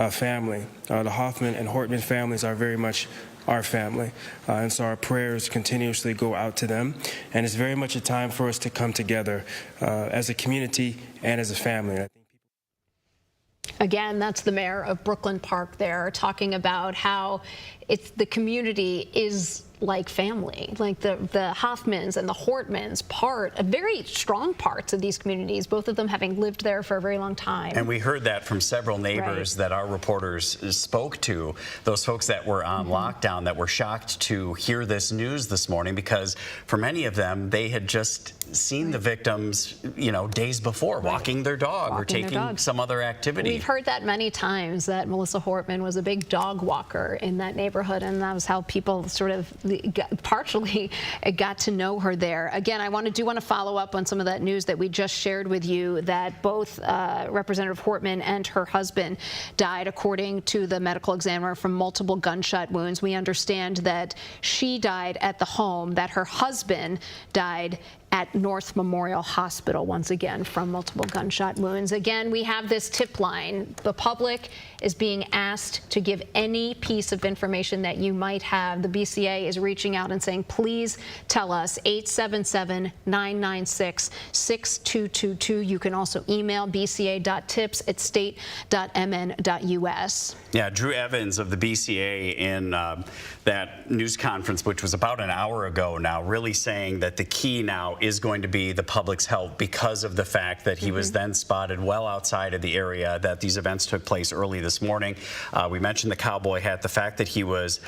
family. The Hoffman and Hortman families are very much our family. And so our prayers continuously go out to them. And it's very much a time for us to come together as a community and as a family. Again, that's the mayor of Brooklyn Park there, talking about how the community is like family. Like the Hoffmans and the Hortmans, very strong parts of these communities, both of them having lived there for a very long time. And we heard that from several neighbors that our reporters spoke to, those folks that were on lockdown, that were shocked to hear this news this morning, because for many of them, they had just seen the victims, days before, walking their dog or taking some other activity. We've heard that many times, that Melissa Hortman was a big dog walker in that neighborhood, and that was how people sort of partially got to know her there. Again, I do want to follow up on some of that news that we just shared with you, that both Representative Hortman and her husband died, according to the medical examiner, from multiple gunshot wounds. We understand that she died at the home, that her husband died at North Memorial Hospital, once again, from multiple gunshot wounds. Again, we have this tip line. The public is being asked to give any piece of information that you might have. The BCA is reaching out and saying, please tell us, 877-996-6222. You can also email bca.tips@state.mn.us. Yeah, Drew Evans of the BCA in that news conference, which was about an hour ago now, really saying that the key now is going to be the public's help, because of the fact that he was then spotted well outside of the area that these events took place early this morning. We mentioned the cowboy hat, the fact that he was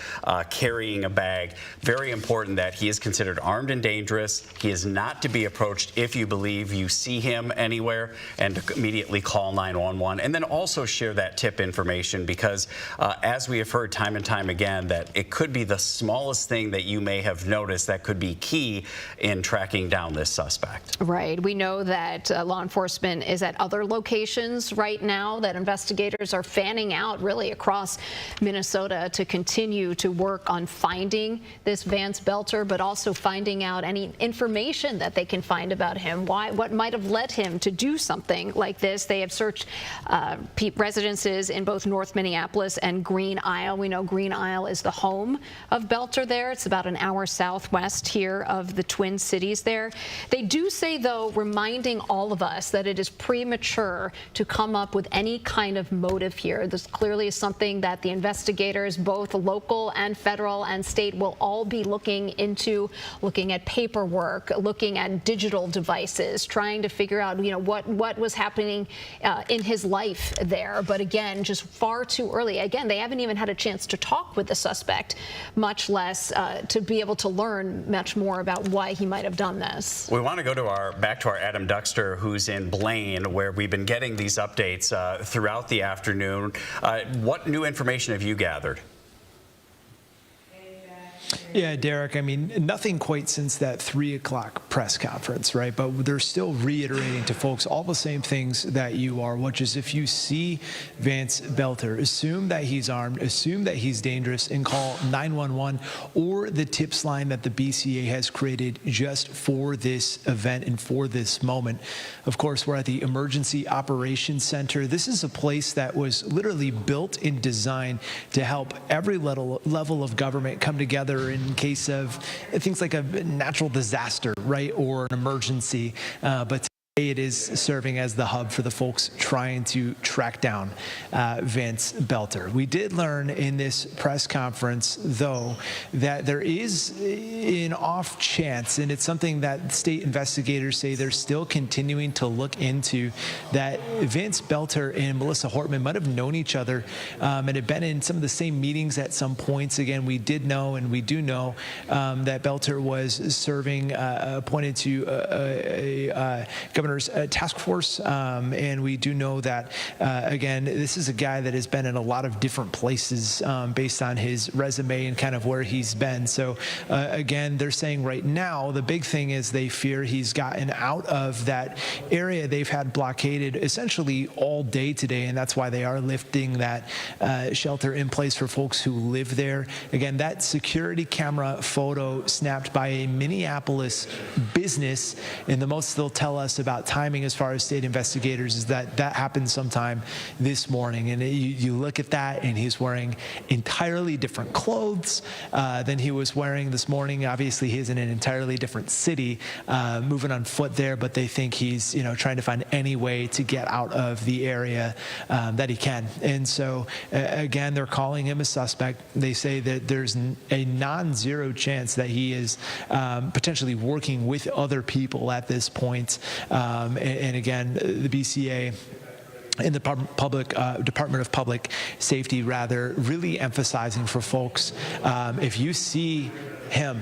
carrying a bag. Very important that he is considered armed and dangerous. He is not to be approached if you believe you see him anywhere, and to immediately call 911. And then also share that tip information, because as we have heard time and time again, that it could be the smallest thing that you may have noticed that could be key in tracking down this suspect. Right. We know that law enforcement is at other locations right now, that investigators are fanning out really across Minnesota to continue to work on finding this Vance Belter, but also finding out any information that they can find about him. What might have led him to do something like this. They have searched residences in both North Minneapolis and Green Isle. We know Green Isle is the home of Belter there. It's about an hour southwest here of the Twin Cities there. They do say, though, reminding all of us that it is premature to come up with any kind of motive here. This clearly is something that the investigators, both local and federal and state, will all be looking into, looking at paperwork, looking at digital devices, trying to figure out, what was happening in his life there. But again, just far too early. Again, they haven't even had a chance to talk with the suspect, much less to be able to learn much more about why he might have done this. We want to go to back to our Adam Duckster, who's in Blaine, where we've been getting these updates throughout the afternoon. What new information have you gathered? Yeah, Derek, I mean, nothing quite since that 3 o'clock press conference, right? But they're still reiterating to folks all the same things that you are, which is, if you see Vance Belter, assume that he's armed, assume that he's dangerous, and call 911 or the tips line that the BCA has created just for this event and for this moment. Of course, we're at the Emergency Operations Center. This is a place that was literally built and designed to help every level of government come together in case of things like a natural disaster, right, or an emergency. But it is serving as the hub for the folks trying to track down Vance Belter. We did learn in this press conference, though, that there is an off chance, and it's something that state investigators say they're still continuing to look into, that Vance Belter and Melissa Hortman might have known each other and had been in some of the same meetings at some points. Again, we did know, and we do know, that Belter was serving, appointed to a governor's task force, and we do know that, again, this is a guy that has been in a lot of different places based on his resume and kind of where he's been. So, again, they're saying right now the big thing is they fear he's gotten out of that area they've had blockaded essentially all day today, and that's why they are lifting that shelter in place for folks who live there. Again, that security camera photo snapped by a Minneapolis business, and the most they'll tell us about about timing as far as state investigators is that happened sometime this morning. And you look at that, and he's wearing entirely different clothes than he was wearing this morning. Obviously, he's in an entirely different city, moving on foot there, but they think he's trying to find any way to get out of the area that he can. And so, again, they're calling him a suspect. They say that there's a non-zero chance that he is potentially working with other people at this point. And again, the BCA in the Department of Public Safety, really emphasizing for folks, if you see him,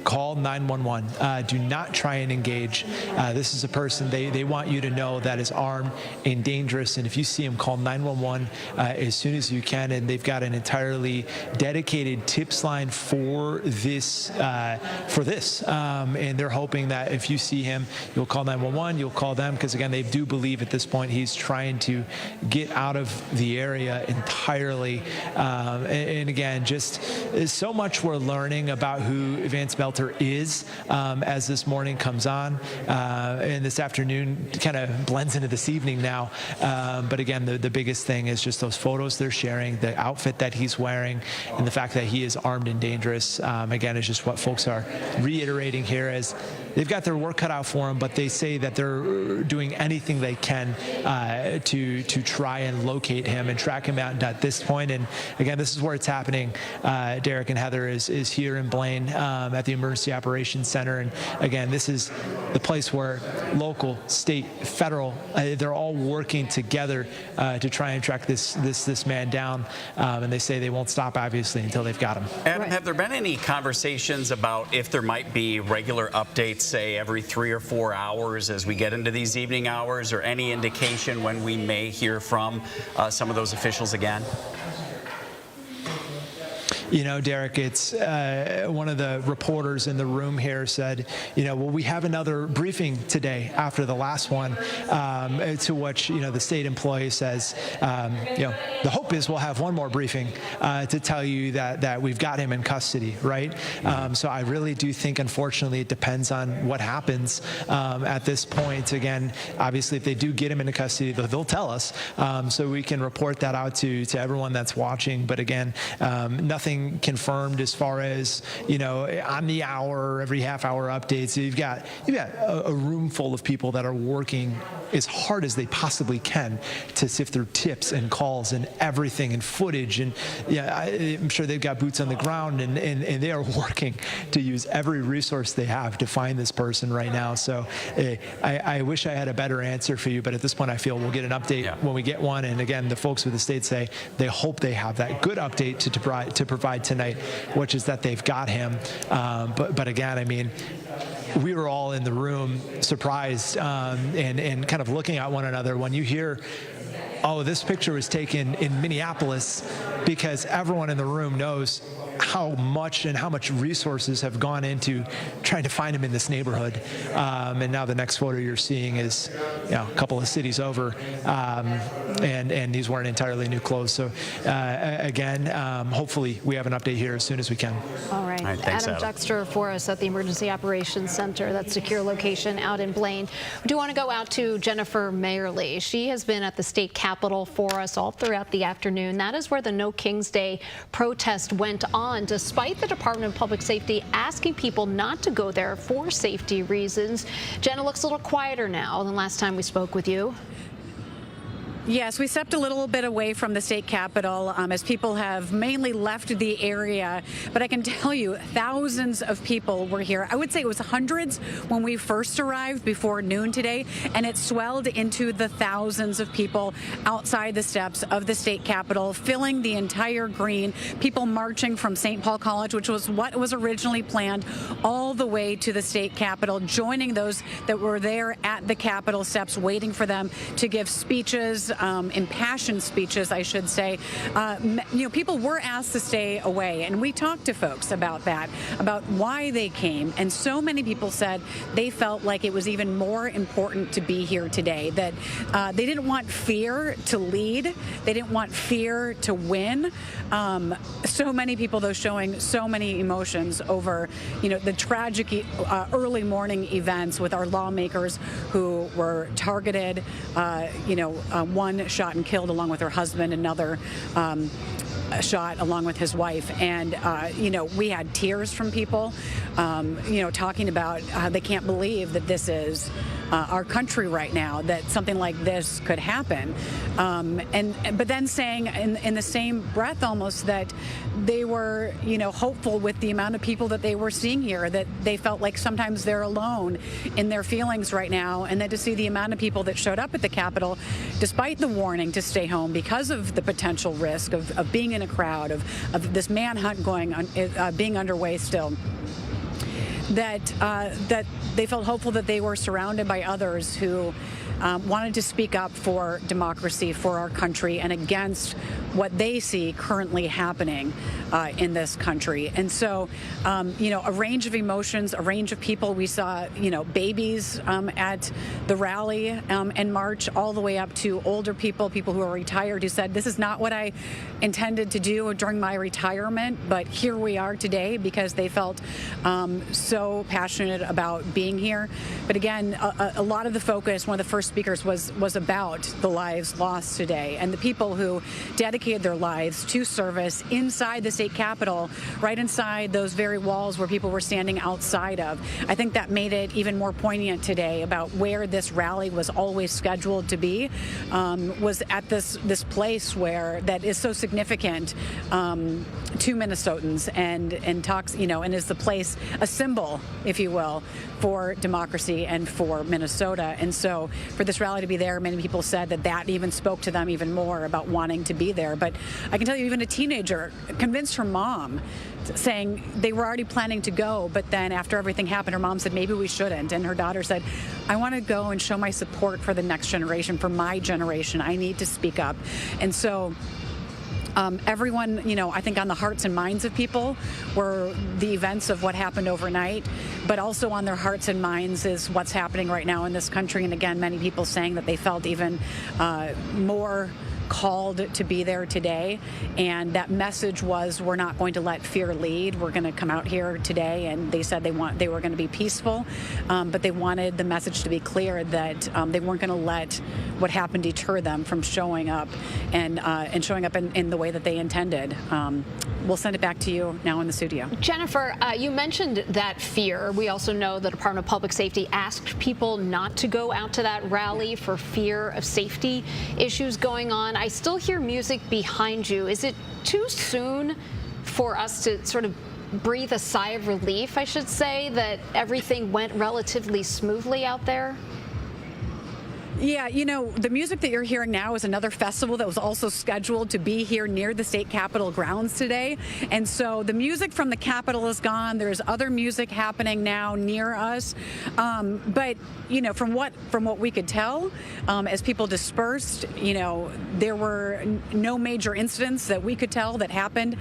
call 911. Do not try and engage. This is a person they want you to know that is armed and dangerous. And if you see him, call 911 as soon as you can. And they've got an entirely dedicated tips line for this. And they're hoping that if you see him, you'll call 911. You'll call them because again, they do believe at this point he's trying to get out of the area entirely. And again, just so much we're learning about who Vance Belter is as this morning comes on, and this afternoon kind of blends into this evening now. But again, the biggest thing is just those photos they're sharing, the outfit that he's wearing, and the fact that he is armed and dangerous. Again, is just what folks are reiterating here as they've got their work cut out for him, but they say that they're doing anything they can to try and locate him and track him out at this point. And again, this is where it's happening. Derek and Heather is here in Blaine at the Emergency Operations Center. And again, this is the place where local, state, federal, they're all working together to try and track this man down. And they say they won't stop, obviously, until they've got him. Adam, have there been any conversations about if there might be regular updates, say every 3 or 4 hours as we get into these evening hours, or any indication when we may hear from some of those officials again? Derek, it's one of the reporters in the room here said, well, we have another briefing today after the last one, to which, the state employee says, the hope is we'll have one more briefing to tell you that we've got him in custody, right? So I really do think, unfortunately, it depends on what happens at this point. Again, obviously, if they do get him into custody, they'll tell us so we can report that out to everyone that's watching. But again, nothing confirmed as far as on the hour, every half-hour updates. So you've got a room full of people that are working as hard as they possibly can to sift through tips and calls and everything and footage. And I'm sure they've got boots on the ground, and they are working to use every resource they have to find this person right now. So I wish I had a better answer for you, but at this point I feel we'll get an update when we get one. And again, the folks with the state say they hope they have that good update to provide tonight, which is that they've got him. But again, I mean, we were all in the room surprised and kind of looking at one another when you hear, oh, this picture was taken in Minneapolis, because everyone in the room knows how much resources have gone into trying to find him in this neighborhood. And now the next photo you're seeing is a couple of cities over, and he's wearing entirely new clothes. So again, hopefully we have an update here as soon as we can. All right. Thanks, Adam Duckworth for us at the Emergency Operations Center, that secure location out in Blaine. We do want to go out to Jennifer Mayerly. She has been at the state capitol for us all throughout the afternoon. That is where the No King's Day protest went on, despite the Department of Public Safety asking people not to go there for safety reasons. Jenna looks a little quieter now than last time we spoke with you. Yes, we stepped a little bit away from the state capitol as people have mainly left the area. But I can tell you, thousands of people were here. I would say it was hundreds when we first arrived before noon today, and it swelled into the thousands of people outside the steps of the state capitol, filling the entire green. People marching from St. Paul College, which was what was originally planned, all the way to the state capitol, joining those that were there at the capitol steps, waiting for them to give speeches impassioned speeches, I should say, people were asked to stay away, and we talked to folks about that, about why they came, and so many people said they felt like it was even more important to be here today, that they didn't want fear to lead, they didn't want fear to win. So many people, though, showing so many emotions over, the tragic early morning events with our lawmakers who were targeted, one shot and killed along with her husband, another shot along with his wife. And, we had tears from people, talking about how they can't believe that this is our country right now, that something like this could happen. But then saying in the same breath almost that they were, hopeful with the amount of people that they were seeing here, that they felt like sometimes they're alone in their feelings right now, and then to see the amount of people that showed up at the Capitol, despite the warning to stay home because of the potential risk of being in a crowd, of this manhunt being underway still. That they felt hopeful that they were surrounded by others who wanted to speak up for democracy, for our country, and against what they see currently happening in this country. And so, a range of emotions, a range of people. We saw, babies at the rally in March, all the way up to older people who are retired, who said, this is not what I intended to do during my retirement, but here we are today because they felt so passionate about being here. But again, a lot of the focus, one of the first speakers was about the lives lost today and the people who dedicated their lives to service inside the state capitol, right inside those very walls where people were standing outside of. I think that made it even more poignant today about where this rally was always scheduled to be, was at this place that is so significant to Minnesotans and talks, and is the place, a symbol, if you will, for democracy and for Minnesota. And so for this rally to be there, many people said that even spoke to them even more about wanting to be there. But I can tell you, even a teenager convinced her mom, saying they were already planning to go, but then after everything happened, her mom said, maybe we shouldn't. And her daughter said, I want to go and show my support for the next generation, for my generation. I need to speak up. And so everyone, I think on the hearts and minds of people were the events of what happened overnight, but also on their hearts and minds is what's happening right now in this country. And again, many people saying that they felt even more called to be there today, and that message was, we're not going to let fear lead. We're going to come out here today, and they said they were going to be peaceful, but they wanted the message to be clear that they weren't going to let what happened deter them from showing up and showing up in the way that they intended. We'll send it back to you now in the studio. Jennifer, you mentioned that fear. We also know the Department of Public Safety asked people not to go out to that rally for fear of safety issues going on. I still hear music behind you. Is it too soon for us to sort of breathe a sigh of relief, I should say, that everything went relatively smoothly out there? Yeah, the music that you're hearing now is another festival that was also scheduled to be here near the state capitol grounds today. And so the music from the Capitol is gone. There's other music happening now near us. But, from what we could tell, as people dispersed, there were no major incidents that we could tell that happened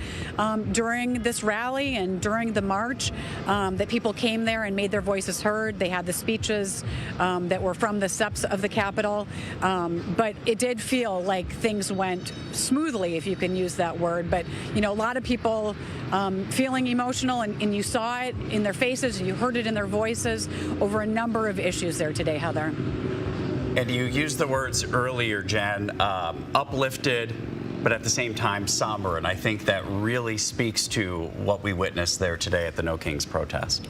during this rally and during the march, that people came there and made their voices heard. They had the speeches that were from the steps of the Capitol, but it did feel like things went smoothly, if you can use that word. But a lot of people feeling emotional, and you saw it in their faces, and you heard it in their voices over a number of issues there today, Heather. And you used the words earlier, Jen, uplifted, but at the same time somber, and I think that really speaks to what we witnessed there today at the No Kings protest.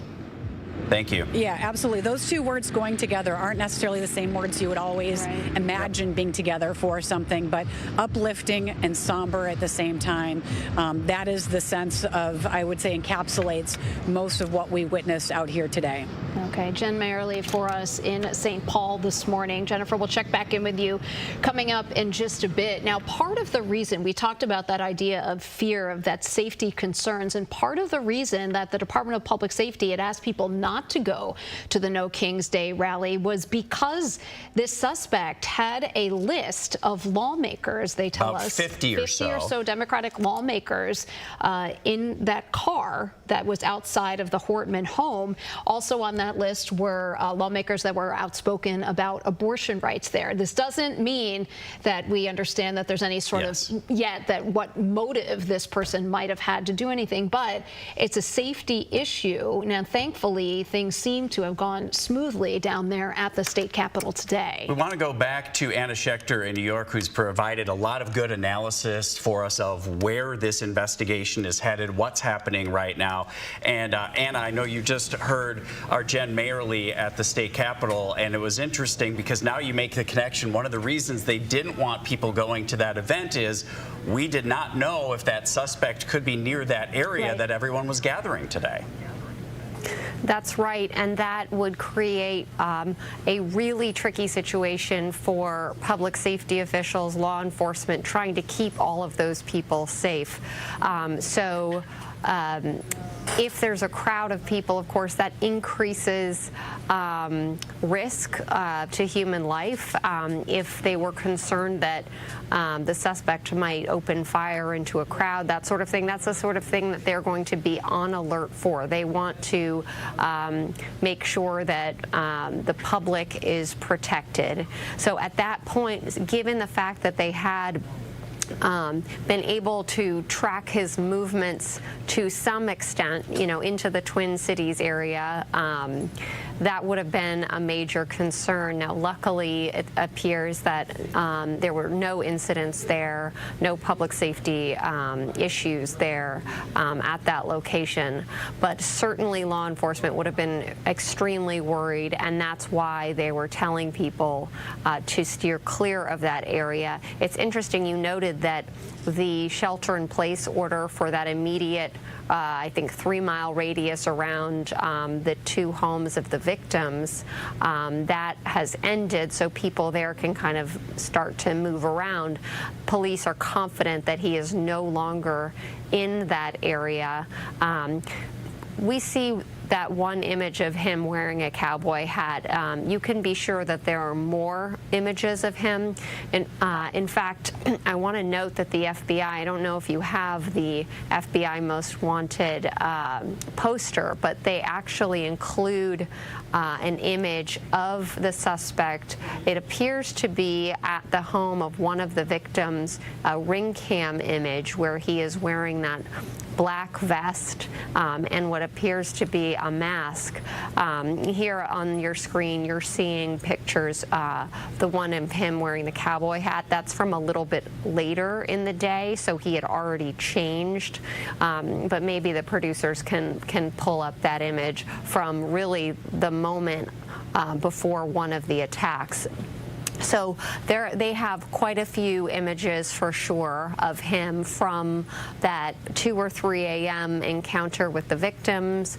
Thank you. Yeah, absolutely. Those two words going together aren't necessarily the same words you would always imagine being together for something, but uplifting and somber at the same time. That is the sense of, I would say, encapsulates most of what we witnessed out here today. Okay, Jen Mayerly for us in St. Paul this morning. Jennifer, we'll check back in with you coming up in just a bit. Now, part of the reason we talked about that idea of fear, of that safety concerns, and part of the reason that the Department of Public Safety had asked people not not to go to the No Kings Day rally was because this suspect had a list of lawmakers, they tell us. 50 or so Democratic lawmakers in that car that was outside of the Hortman home. Also on that list were lawmakers that were outspoken about abortion rights there. This doesn't mean that we understand that there's any sort of yet that what motive this person might have had to do anything, but it's a safety issue. Now, thankfully, things seem to have gone smoothly down there at the state capitol today. We want to go back to Anna Schechter in New York, who's provided a lot of good analysis for us of where this investigation is headed, what's happening right now. And Anna, I know you just heard our Jen Mayerly at the state capitol, and it was interesting because now you make the connection. One of the reasons they didn't want people going to that event is we did not know if that suspect could be near that area that everyone was gathering today. That's right, and that would create a really tricky situation for public safety officials, law enforcement, trying to keep all of those people safe. If there's a crowd of people, of course, that increases risk to human life. If they were concerned that the suspect might open fire into a crowd, that sort of thing, that's the sort of thing that they're going to be on alert for. They want to make sure that the public is protected. So at that point, given the fact that they had been able to track his movements to some extent, into the Twin Cities area, that would have been a major concern. Now, luckily, it appears that there were no incidents there, no public safety issues there at that location. But certainly law enforcement would have been extremely worried, and that's why they were telling people to steer clear of that area. It's interesting, you noted that the shelter-in-place order for that immediate, I think, 3-mile radius around the 2 homes of the victims, that has ended, so people there can kind of start to move around. Police are confident that he is no longer in that area. We see that one image of him wearing a cowboy hat. You can be sure that there are more images of him. In fact, I want to note that the FBI, I don't know if you have the FBI Most Wanted poster, but they actually include an image of the suspect. It appears to be at the home of one of the victims, a ring cam image where he is wearing that black vest and what appears to be a mask. Here on your screen, you're seeing pictures, the one of him wearing the cowboy hat. That's from a little bit later in the day, so he had already changed. But maybe the producers can pull up that image from really the moment before one of the attacks. So they have quite a few images for sure of him from that 2 or 3 a.m. encounter with the victims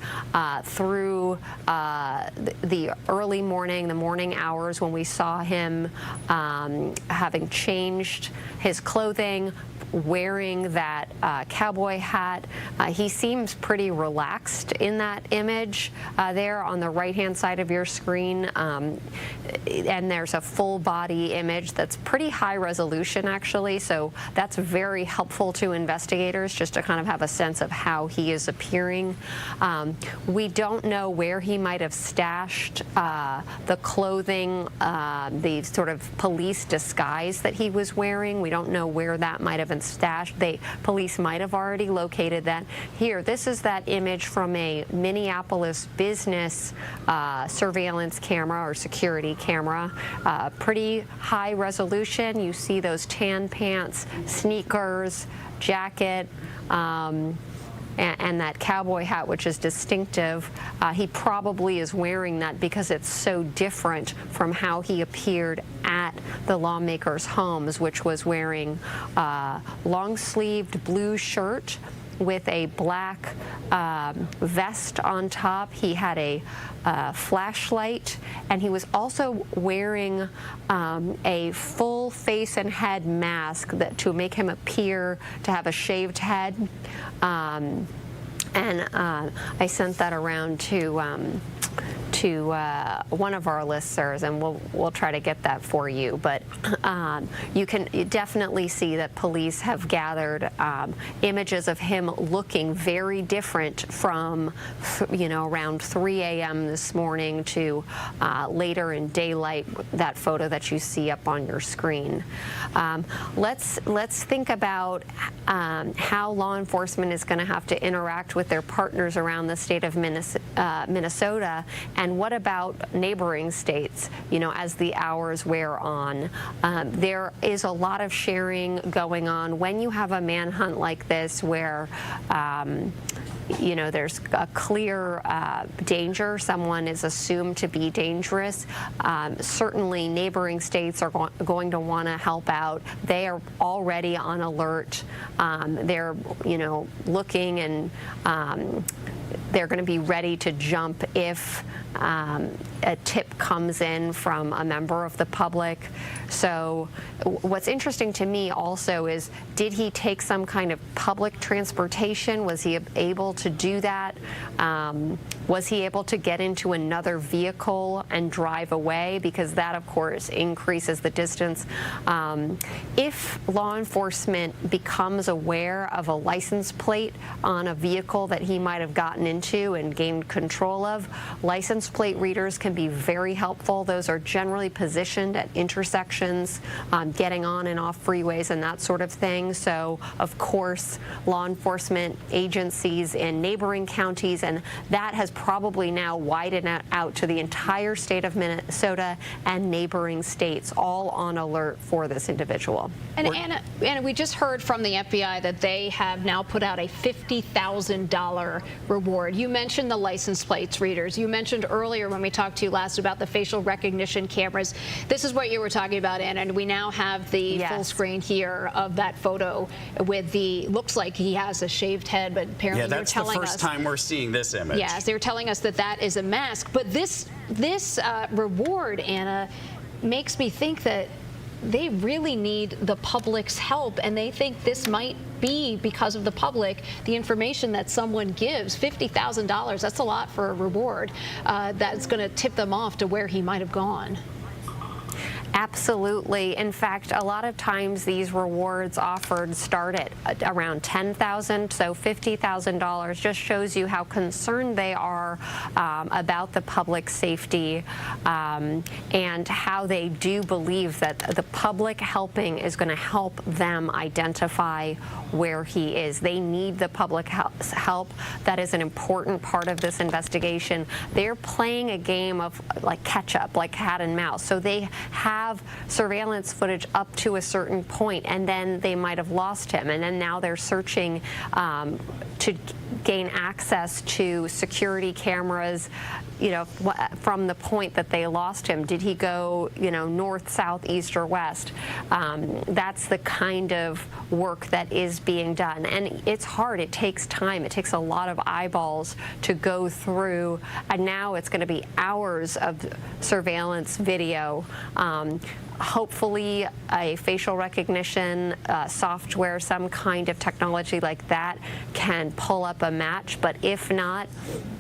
through the early morning, the morning hours when we saw him having changed his clothing, wearing that cowboy hat. He seems pretty relaxed in that image there on the right-hand side of your screen. And there's a full body image that's pretty high resolution, actually, so that's very helpful to investigators just to kind of have a sense of how he is appearing. We don't know where he might have stashed the clothing, the sort of police disguise that he was wearing. We don't know where that might have been stashed. Police might have already located that. Here, this is that image from a Minneapolis business surveillance camera or security camera. Pretty high resolution. You see those tan pants, sneakers, jacket, and that cowboy hat, which is distinctive. He probably is wearing that because it's so different from how he appeared at the lawmakers' homes, which was wearing a long-sleeved blue shirt with a black vest on top. He had a flashlight, and he was also wearing a full face and head mask to make him appear to have a shaved head. And I sent that around to one of our listservs, and we'll try to get that for you. But you can definitely see that police have gathered images of him looking very different from, around 3 a.m. this morning to later in daylight. That photo that you see up on your screen. Let's think about how law enforcement is going to have to interact with their partners around the state of Minnesota. And what about neighboring states, as the hours wear on? There is a lot of sharing going on when you have a manhunt like this where there's a clear danger. Someone is assumed to be dangerous. Certainly neighboring states are going to want to help out. They are already on alert. They're, looking, and they're going to be ready to jump if a tip comes in from a member of the public. So what's interesting to me also is, did he take some kind of public transportation? Was he able to do that? Was he able to get into another vehicle and drive away? Because that, of course, increases the distance. If law enforcement becomes aware of a license plate on a vehicle that he might have gotten into and gained control of, license plate readers can be very helpful. Those are generally positioned at intersections, getting on and off freeways and that sort of thing. So, of course, law enforcement agencies in neighboring counties, and that has probably now widened out to the entire state of Minnesota and neighboring states, all on alert for this individual. And Anna, we just heard from the FBI that they have now put out a $50,000 reward. You mentioned the license plates readers. You mentioned earlier when we talked to you last about the facial recognition cameras. This is what you were talking about, Anna, and we now have the full screen here of that photo with looks like he has a shaved head, but apparently they're telling us. Yeah, that's the first time we're seeing this image. Yes, they're telling us that is a mask. But this reward, Anna, makes me think that they really need the public's help, and they think this might be because of the public, the information that someone gives. $50,000, that's a lot for a reward. That's going to tip them off to where he might have gone. Absolutely. In fact, a lot of times these rewards offered start at around $10,000, so $50,000 just shows you how concerned they are about the public safety, and how they do believe that the public helping is going to help them identify where he is. They need the public help. That is an important part of this investigation. They're playing a game of like catch up, like cat and mouse. So they have surveillance footage up to a certain point, and then they might have lost him, and then now they're searching to gain access to security cameras, from the point that they lost him. Did he go, north, south, east, or west? That's the kind of work that is being done. And it's hard. It takes time. It takes a lot of eyeballs to go through. And now it's going to be hours of surveillance video. Hopefully a facial recognition software, some kind of technology like that can pull up a match. But if not,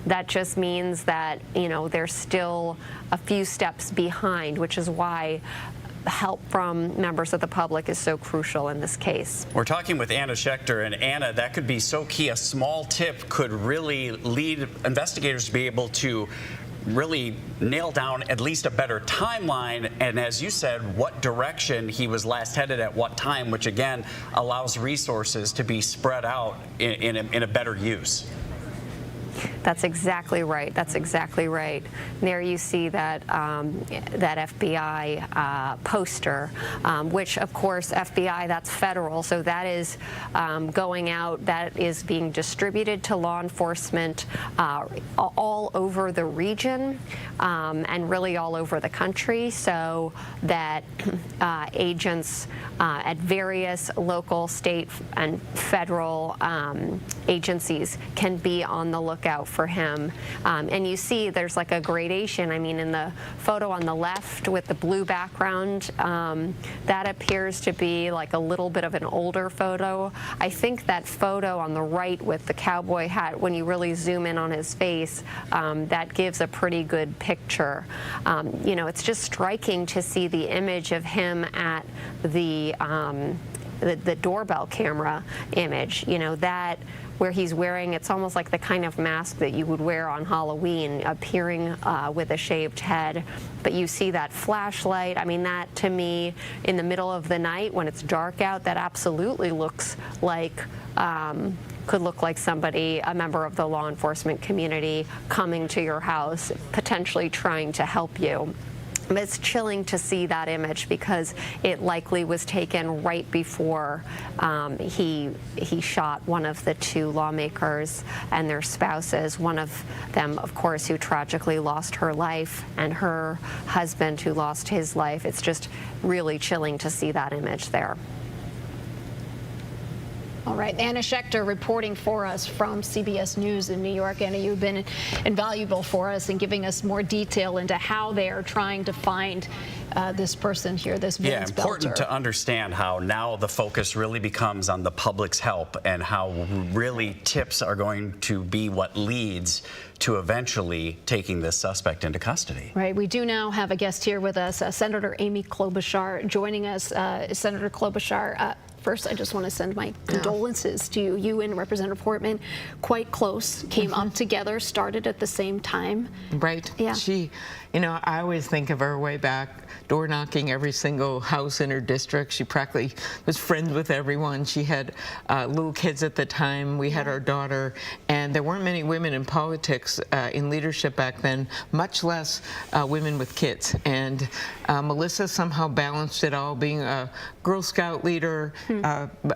that just means that, they're still a few steps behind, which is why help from members of the public is so crucial in this case. We're talking with Anna Schechter, and Anna, that could be so key. A small tip could really lead investigators to be able to really nail down at least a better timeline, and as you said, what direction he was last headed at what time, which again allows resources to be spread out in a better use. That's exactly right. That's exactly right. There you see that that FBI poster, which of course FBI, that's federal, so that is going out. That is being distributed to law enforcement all over the region and really all over the country, so that agents at various local, state, and federal agencies can be on the lookout for him. And you see there's like a gradation. I mean, in the photo on the left with the blue background, that appears to be like a little bit of an older photo. I think that photo on the right with the cowboy hat, when you really zoom in on his face, that gives a pretty good picture. You know, it's just striking to see the image of him at the doorbell camera image, you know, that where he's wearing, it's almost like the kind of mask that you would wear on Halloween, appearing with a shaved head. But you see that flashlight. I mean, that to me, in the middle of the night when it's dark out, that absolutely looks like, could look like somebody, a member of the law enforcement community, coming to your house, potentially trying to help you. But it's chilling to see that image because it likely was taken right before he shot one of the two lawmakers and their spouses, one of them, of course, who tragically lost her life, and her husband who lost his life. It's just really chilling to see that image there. All right, Anna Schechter reporting for us from CBS News in New York. Anna, you've been invaluable for us in giving us more detail into how they are trying to find this person here, this Vince Belter. Important to understand how now the focus really becomes on the public's help and how really tips are going to be what leads to eventually taking this suspect into custody. Right. We do now have a guest here with us, Senator Amy Klobuchar, joining us. Senator Klobuchar, first, I just want to send my condolences to you. You and Representative Portman, quite close, came up together, started at the same time. Right. Yeah. She, you know, I always think of her way back, door knocking every single house in her district. She practically was friends with everyone. She had little kids at the time. We had our daughter, and there weren't many women in politics, in leadership back then, much less women with kids. And Melissa somehow balanced it all, being a Girl Scout leader,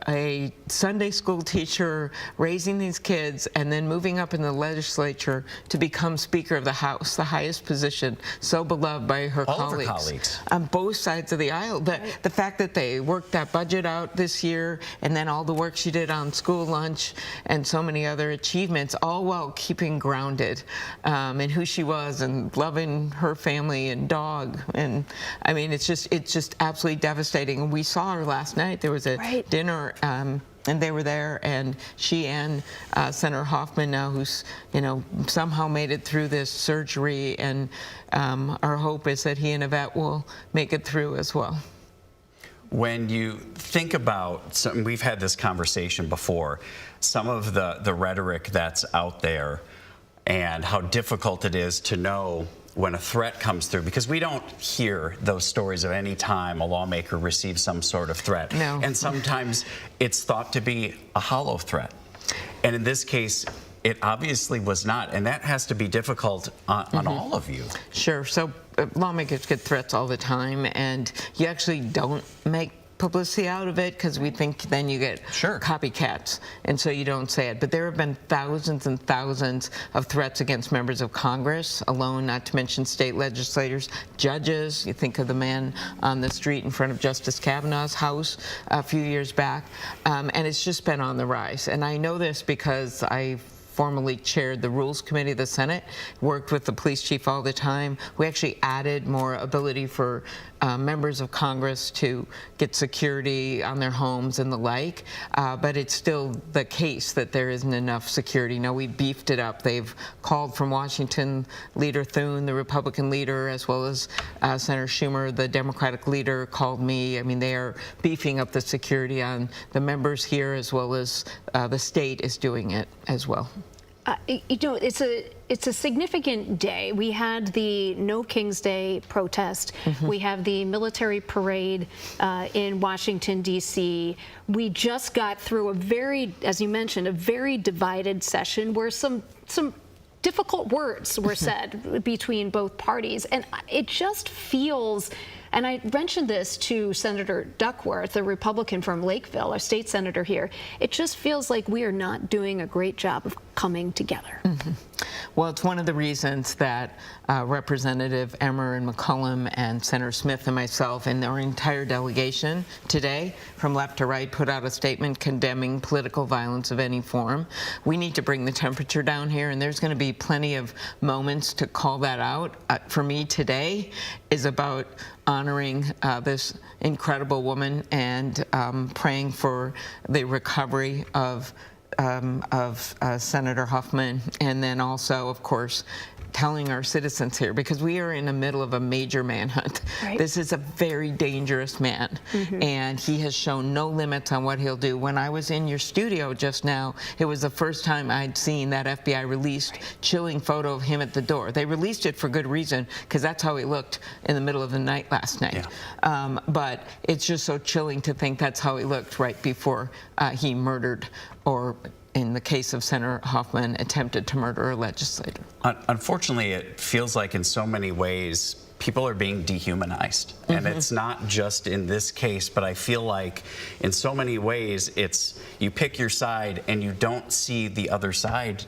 a Sunday school teacher, raising these kids, and then moving up in the legislature to become Speaker of the House, the highest position, so beloved by her colleagues. On both sides of the aisle. The fact that they worked that budget out this year, and then all the work she did on school lunch and so many other achievements, all while keeping grounded in who she was and loving her family and dog. And I mean, it's just absolutely devastating. And we saw her last night. There was a dinner, and they were there, and she and Senator Hoffman now, who's, you know, somehow made it through this surgery, and our hope is that he and Yvette will make it through as well. When you think about, we've had this conversation before, some of the rhetoric that's out there and how difficult it is to know when a threat comes through, because we don't hear those stories of any time a lawmaker receives some sort of threat. No. And sometimes it's thought to be a hollow threat. And in this case, it obviously was not, and that has to be difficult on all of you. Sure. So lawmakers get threats all the time, and you actually don't make publicity out of it because we think then you get copycats, and so you don't say it. But there have been thousands and thousands of threats against members of Congress alone, not to mention state legislators, judges. You think of the man on the street in front of Justice Kavanaugh's house a few years back, and it's just been on the rise. And I know this because I formerly chaired the Rules Committee of the Senate, worked with the police chief all the time. We actually added more ability for members of Congress to get security on their homes and the like, but it's still the case that there isn't enough security. Now, we beefed it up. They've called from Washington, Leader Thune, the Republican leader, as well as Senator Schumer, the Democratic leader, called me. I mean, they are beefing up the security on the members here, as well as the state is doing it as well. You know, it's a significant day. We had the No King's Day protest. We have the military parade in Washington, D.C. We just got through a very, as you mentioned, a very divided session where some difficult words were said between both parties. And it just feels, and I mentioned this to Senator Duckworth, a Republican from Lakeville, our state senator here, it just feels like we are not doing a great job of coming together. Well, it's one of the reasons that Representative Emmer and McCollum and Senator Smith and myself and our entire delegation today, from left to right, put out a statement condemning political violence of any form. We need to bring the temperature down here, and there's going to be plenty of moments to call that out. For me, today is about honoring this incredible woman and praying for the recovery of Senator Huffman, and then also, of course, telling our citizens here, because we are in the middle of a major manhunt. Right. This is a very dangerous man, and he has shown no limits on what he'll do. When I was in your studio just now, it was the first time I'd seen that FBI released chilling photo of him at the door. They released it for good reason, because that's how he looked in the middle of the night last night. Yeah. But it's just so chilling to think that's how he looked right before he murdered, or in the case of Senator Huffman, attempted to murder a legislator. Unfortunately, it feels like in so many ways people are being dehumanized. And it's not just in this case, but I feel like in so many ways it's you pick your side and you don't see the other side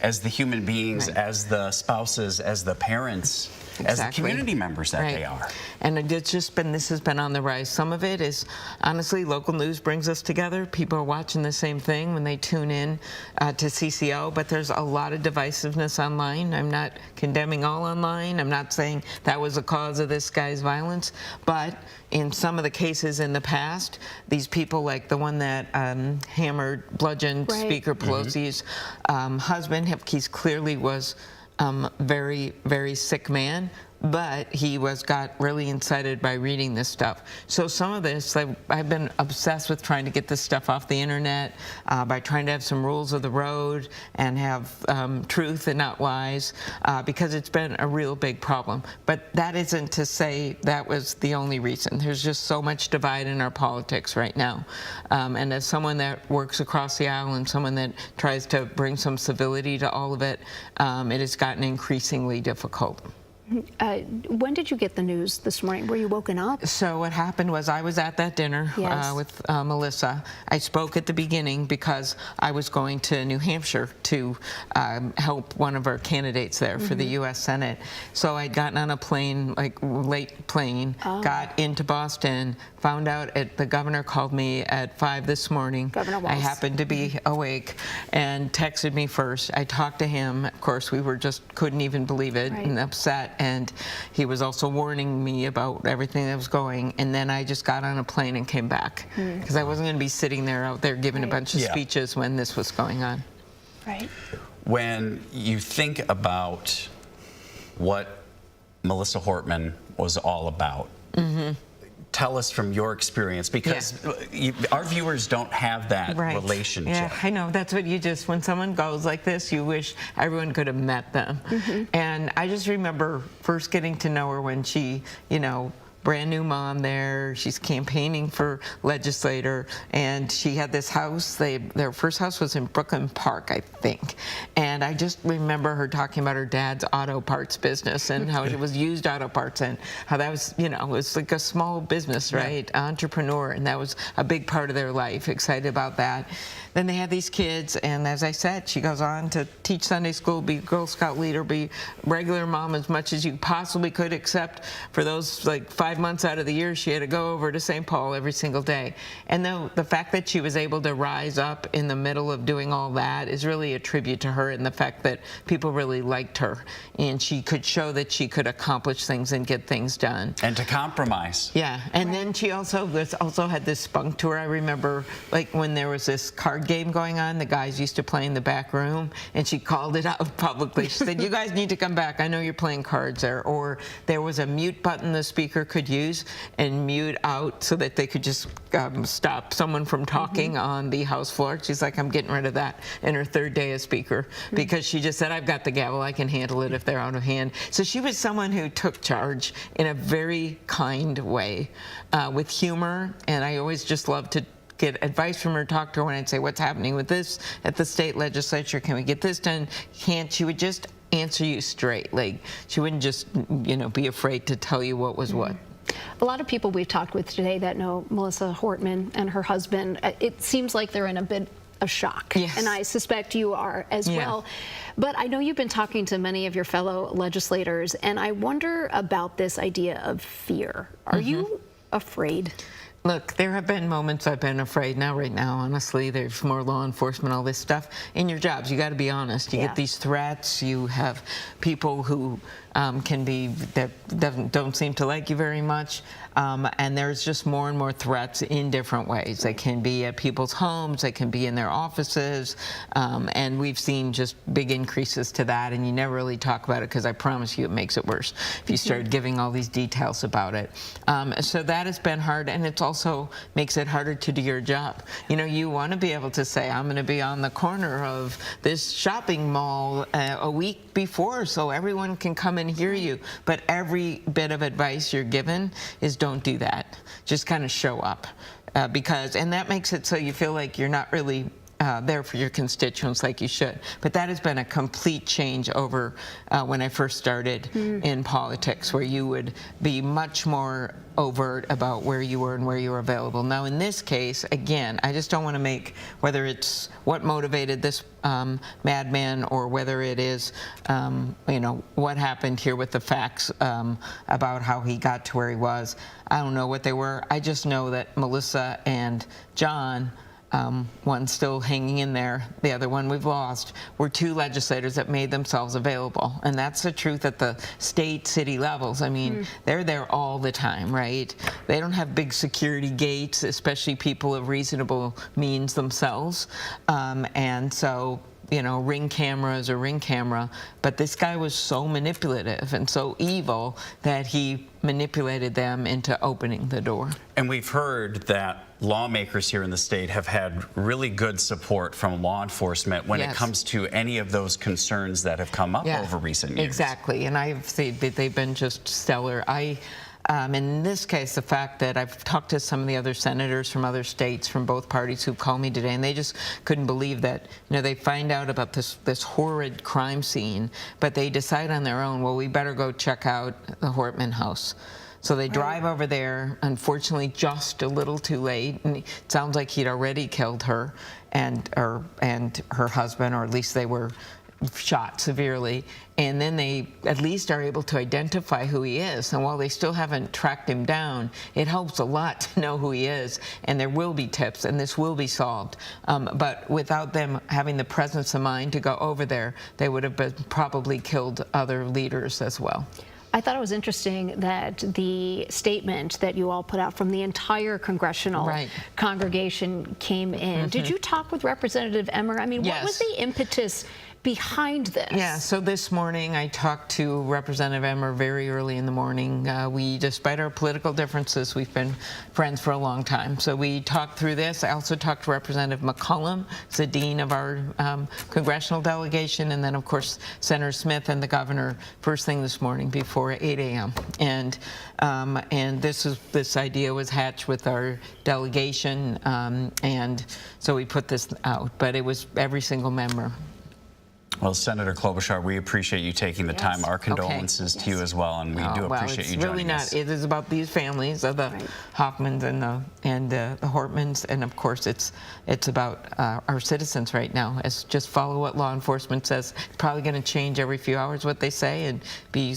as the human beings, as the spouses, as the parents, as the community members that they are. And it's just been, this has been on the rise. Some of it is, honestly, local news brings us together. People are watching the same thing when they tune in to CCO, but there's a lot of divisiveness online. I'm not condemning all online. I'm not saying that was the cause of this guy's violence, but in some of the cases in the past, these people, like the one that hammered, bludgeoned Speaker Pelosi's husband, he clearly was very, very sick man, but he got really incited by reading this stuff. So some of this, I've been obsessed with trying to get this stuff off the internet by trying to have some rules of the road and have truth and not lies, because it's been a real big problem. But that isn't to say that was the only reason. There's just so much divide in our politics right now. And as someone that works across the aisle and someone that tries to bring some civility to all of it, it has gotten increasingly difficult. When did you get the news this morning? Were you woken up? So what happened was I was at that dinner with Melissa. I spoke at the beginning because I was going to New Hampshire to help one of our candidates there for the U.S. Senate. So I'd gotten on a plane, like late plane, got into Boston, found out the governor called me at 5 this morning. Governor Walz. I happened to be awake and texted me first. I talked to him. Of course, we were just couldn't even believe it and upset. And he was also warning me about everything that was going. And then I just got on a plane and came back because I wasn't going to be sitting there out there giving a bunch of speeches when this was going on. Right. When you think about what Melissa Hortman was all about, tell us from your experience, because our viewers don't have that relationship. Yeah, I know. That's what when someone goes like this, you wish everyone could have met them. And I just remember first getting to know her when she, brand new mom there. She's campaigning for legislator, and she had this house. Their first house was in Brooklyn Park, I think. And I just remember her talking about her dad's auto parts business and how it was used auto parts and how that was, it was like a small business, right? Entrepreneur, and that was a big part of their life. Excited about that. Then they have these kids, and as I said, she goes on to teach Sunday school, be Girl Scout leader, be regular mom as much as you possibly could, except for those 5 months out of the year she had to go over to St. Paul every single day. And the fact that she was able to rise up in the middle of doing all that is really a tribute to her, and the fact that people really liked her, and she could show that she could accomplish things and get things done. And to compromise. Yeah, and then she also had this spunk to her. I remember when there was this card game going on, the guys used to play in the back room, and she called it out publicly. She said, "You guys need to come back. I know you're playing cards there." Or there was a mute button the speaker could use and mute out so that they could just stop someone from talking on the House floor. She's like, "I'm getting rid of that," in her third day as speaker, because she just said, "I've got the gavel. I can handle it if they're out of hand." So she was someone who took charge in a very kind way, with humor, and I always just love to get advice from her, talk to her when I'd say, "What's happening with this at the state legislature? Can we get this done? Can't?" She would just answer you straight. She wouldn't just, be afraid to tell you what was what. A lot of people we've talked with today that know Melissa Hortman and her husband, it seems like they're in a bit of shock. Yes. And I suspect you are as well. But I know you've been talking to many of your fellow legislators, and I wonder about this idea of fear. Are you afraid? Look, there have been moments I've been afraid. Now, right now, honestly, there's more law enforcement, all this stuff. In your jobs, you got to be honest. You get these threats. You have people who don't seem to like you very much. And there's just more and more threats in different ways. They can be at people's homes. They can be in their offices. And we've seen just big increases to that. And you never really talk about it because I promise you it makes it worse if you start giving all these details about it. So that has been hard. And it's also makes it harder to do your job. You know, you want to be able to say, I'm going to be on the corner of this shopping mall a week before so everyone can come and hear you. But every bit of advice you're given is don't do that. Just kind of show up. And that makes it so you feel like you're not really there for your constituents like you should. But that has been a complete change over when I first started in politics, where you would be much more overt about where you were and where you were available. Now, in this case, again, I just don't want to make, whether it's what motivated this madman or whether it is, you know, what happened here with the facts about how he got to where he was. I don't know what they were. I just know that Melissa and John, one still hanging in there, the other one we've lost, were two legislators that made themselves available. And that's the truth at the state, city levels. I mean, they're there all the time, right? They don't have big security gates, especially people of reasonable means themselves. And so, you know, ring camera, but this guy was so manipulative and so evil that he manipulated them into opening the door. And we've heard that lawmakers here in the state have had really good support from law enforcement when it comes to any of those concerns that have come up over recent years. Exactly, and they've been just stellar. In this case, the fact that I've talked to some of the other senators from other states, from both parties, who called me today, and they just couldn't believe that, you know, they find out about this horrid crime scene, but they decide on their own, well, we better go check out the Hortman house. So they drive over there, unfortunately just a little too late, and it sounds like he'd already killed her and her husband, or at least they were shot severely, and then they at least are able to identify who he is. And while they still haven't tracked him down, it helps a lot to know who he is, and there will be tips, and this will be solved. But without them having the presence of mind to go over there, they would have probably killed other leaders as well. I thought it was interesting that the statement that you all put out from the entire congressional congregation came in. Did you talk with Representative Emmer? I mean, what was the impetus behind this? Yeah, so this morning I talked to Representative Emmer very early in the morning. Despite our political differences, we've been friends for a long time. So we talked through this. I also talked to Representative McCollum, the dean of our congressional delegation, and then of course Senator Smith and the governor first thing this morning before 8 a.m. And this idea was hatched with our delegation, and so we put this out. But it was every single member. Well, Senator Klobuchar, we appreciate you taking the time. Our condolences to you as well, and we do appreciate you joining us. It is about these families of the Hoffmans and the Hortmans, and of course it's about our citizens right now. It's just follow what law enforcement says. It's probably going to change every few hours what they say, and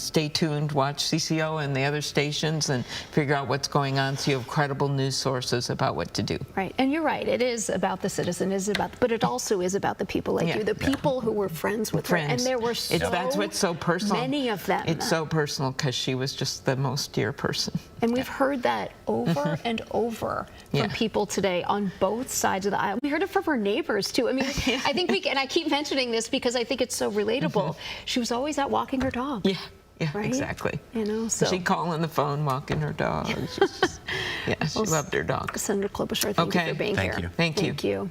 stay tuned, watch CCO and the other stations, and figure out what's going on so you have credible news sources about what to do. Right, and you're right. It is about the citizen, but it also is about the people like you, the people who were friends with her, and there were that's what's so personal. Many of them. It's so personal because she was just the most dear person. And we've heard that over and over from people today on both sides of the aisle. We heard it from her neighbors too. I mean, I think and I keep mentioning this because I think it's so relatable. She was always out walking her dog. Yeah, exactly. You know, so she'd call on the phone walking her dog. She loved her dog. Senator Klobuchar, thank you for being here. Thank you.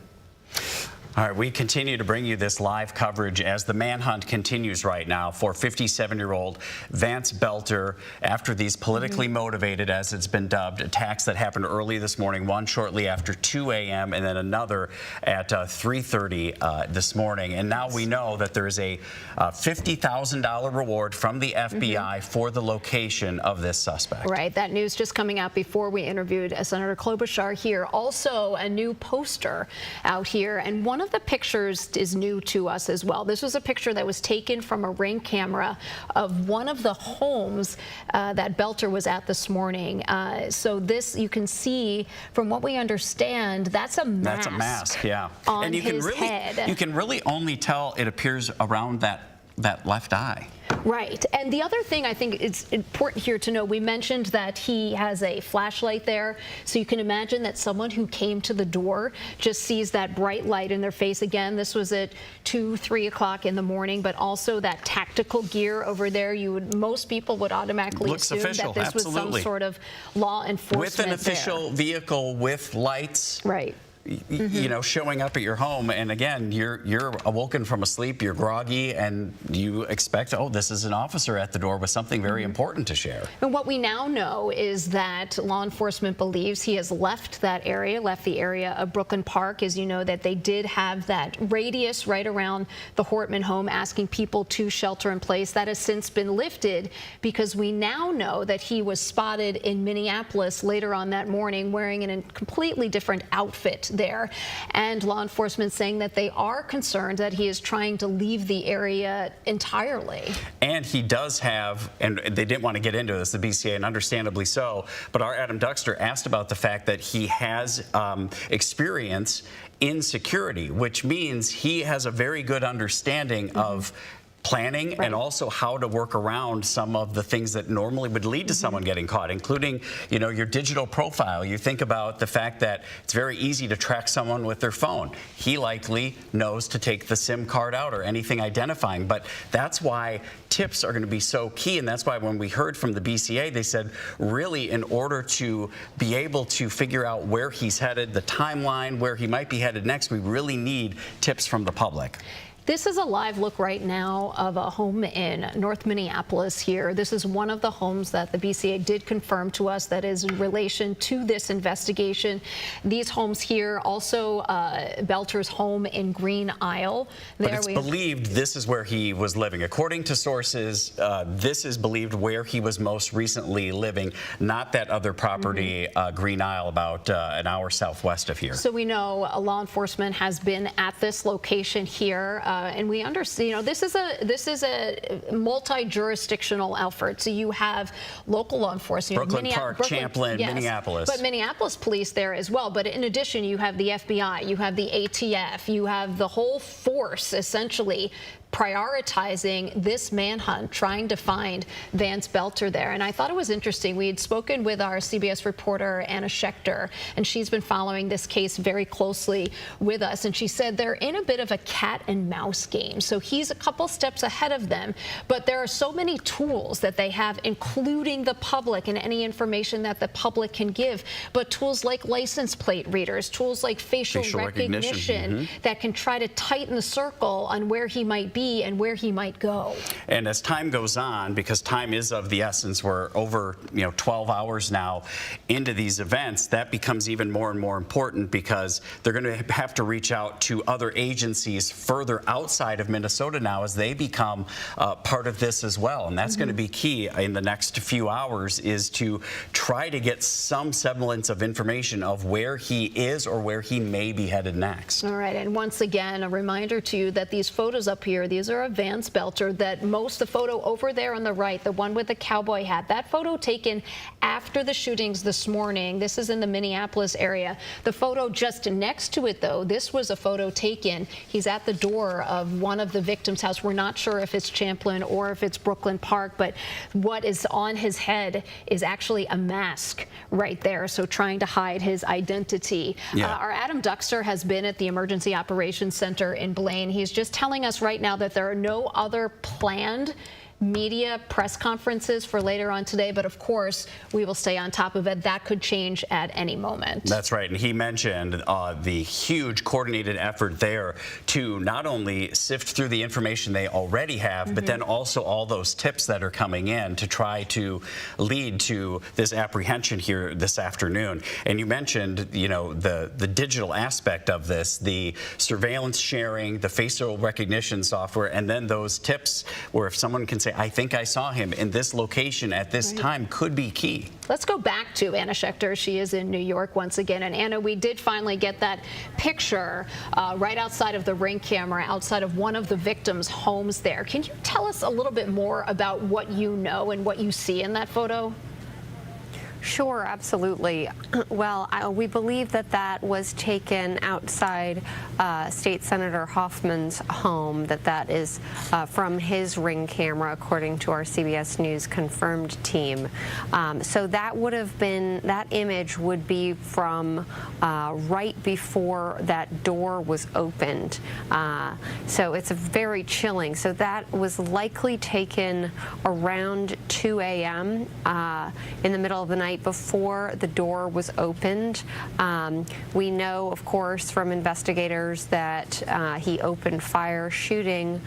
All right, we continue to bring you this live coverage as the manhunt continues right now for 57-year-old Vance Belter after these politically motivated, as it's been dubbed, attacks that happened early this morning, one shortly after 2 a.m. and then another at 3:30 this morning. And now we know that there is a $50,000 reward from the FBI for the location of this suspect. Right, that news just coming out before we interviewed Senator Klobuchar here. Also, a new poster out here, and one of the pictures is new to us as well. This was a picture that was taken from a Ring camera of one of the homes that Belter was at this morning. So this, you can see, from what we understand, that's a mask. That's a mask, yeah. On and you his head. You can really only tell it appears around that left eye. Right. And the other thing I think it's important here to know, we mentioned that he has a flashlight there. So you can imagine that someone who came to the door just sees that bright light in their face. Again, this was at 2, 3 o'clock in the morning, but also that tactical gear over there. Most people would automatically assume official, that this was some sort of law enforcement with an official vehicle with lights. Right. You know, showing up at your home, and again, you're awoken from a sleep, you're groggy, and you expect, oh, this is an officer at the door with something very important to share. And what we now know is that law enforcement believes he has left that area, left the area of Brooklyn Park. As you know, that they did have that radius right around the Hortman home asking people to shelter in place. That has since been lifted because we now know that he was spotted in Minneapolis later on that morning wearing a completely different outfit there, and law enforcement saying that they are concerned that he is trying to leave the area entirely. And he does have, and they didn't want to get into this, the BCA, and understandably so, but our Adam Duckster asked about the fact that he has experience in security, which means he has a very good understanding of planning and also how to work around some of the things that normally would lead to someone getting caught, including, you know, your digital profile. You think about the fact that it's very easy to track someone with their phone. He likely knows to take the SIM card out or anything identifying, but that's why tips are going to be so key, and that's why when we heard from the BCA, they said really in order to be able to figure out where he's headed, the timeline, where he might be headed next, we really need tips from the public. This is a live look right now of a home in North Minneapolis here. This is one of the homes that the BCA did confirm to us that is in relation to this investigation. These homes here, also Belter's home in Green Isle. But it's believed this is where he was living. According to sources, this is believed where he was most recently living, not that other property, Green Isle, about an hour southwest of here. So we know law enforcement has been at this location here. And we understand, you know, this is a multi-jurisdictional effort. So you have local law enforcement, Brooklyn Park, Champlin, yes, Minneapolis, but Minneapolis police there as well. But in addition, you have the FBI, you have the ATF, you have the whole force essentially prioritizing this manhunt, trying to find Vance Belter there. And I thought it was interesting. We had spoken with our CBS reporter, Anna Schechter, and she's been following this case very closely with us. And she said they're in a bit of a cat and mouse game. So he's a couple steps ahead of them, but there are so many tools that they have, including the public and any information that the public can give, but tools like license plate readers, tools like facial recognition that can try to tighten the circle on where he might be and where he might go. And as time goes on, because time is of the essence, we're over 12 hours now into these events, that becomes even more and more important because they're going to have to reach out to other agencies further outside of Minnesota now as they become part of this as well. And that's going to be key in the next few hours, is to try to get some semblance of information of where he is or where he may be headed next. All right, and once again, a reminder to you that these photos up here, these are of Vance Belter. The photo over there on the right, the one with the cowboy hat, that photo taken after the shootings this morning. This is in the Minneapolis area. The photo just next to it, though, this was a photo taken. He's at the door of one of the victims' house. We're not sure if it's Champlin or if it's Brooklyn Park, but what is on his head is actually a mask right there, so trying to hide his identity. Our Adam Duckster has been at the Emergency Operations Center in Blaine. He's just telling us right now that there are no other planned media press conferences for later on today, but of course we will stay on top of it. That could change at any moment. That's right, and he mentioned the huge coordinated effort there to not only sift through the information they already have, but then also all those tips that are coming in to try to lead to this apprehension here this afternoon. And you mentioned, the digital aspect of this, the surveillance sharing, the facial recognition software, and then those tips where if someone can say, say, I think I saw him in this location at this time could be key. Let's go back to Anna Schechter. She is in New York once again. And Anna, we did finally get that picture right outside of the Ring camera, outside of one of the victims' homes there. Can you tell us a little bit more about what you know and what you see in that photo? Sure, absolutely. Well, we believe that that was taken outside State Senator Hoffman's home, that is from his Ring camera, according to our CBS News confirmed team. So that would have been, that image would be from right before that door was opened. So it's very chilling. So that was likely taken around 2 a.m. In the middle of the night before the door was opened. We know, of course, from investigators that he opened fire, shooting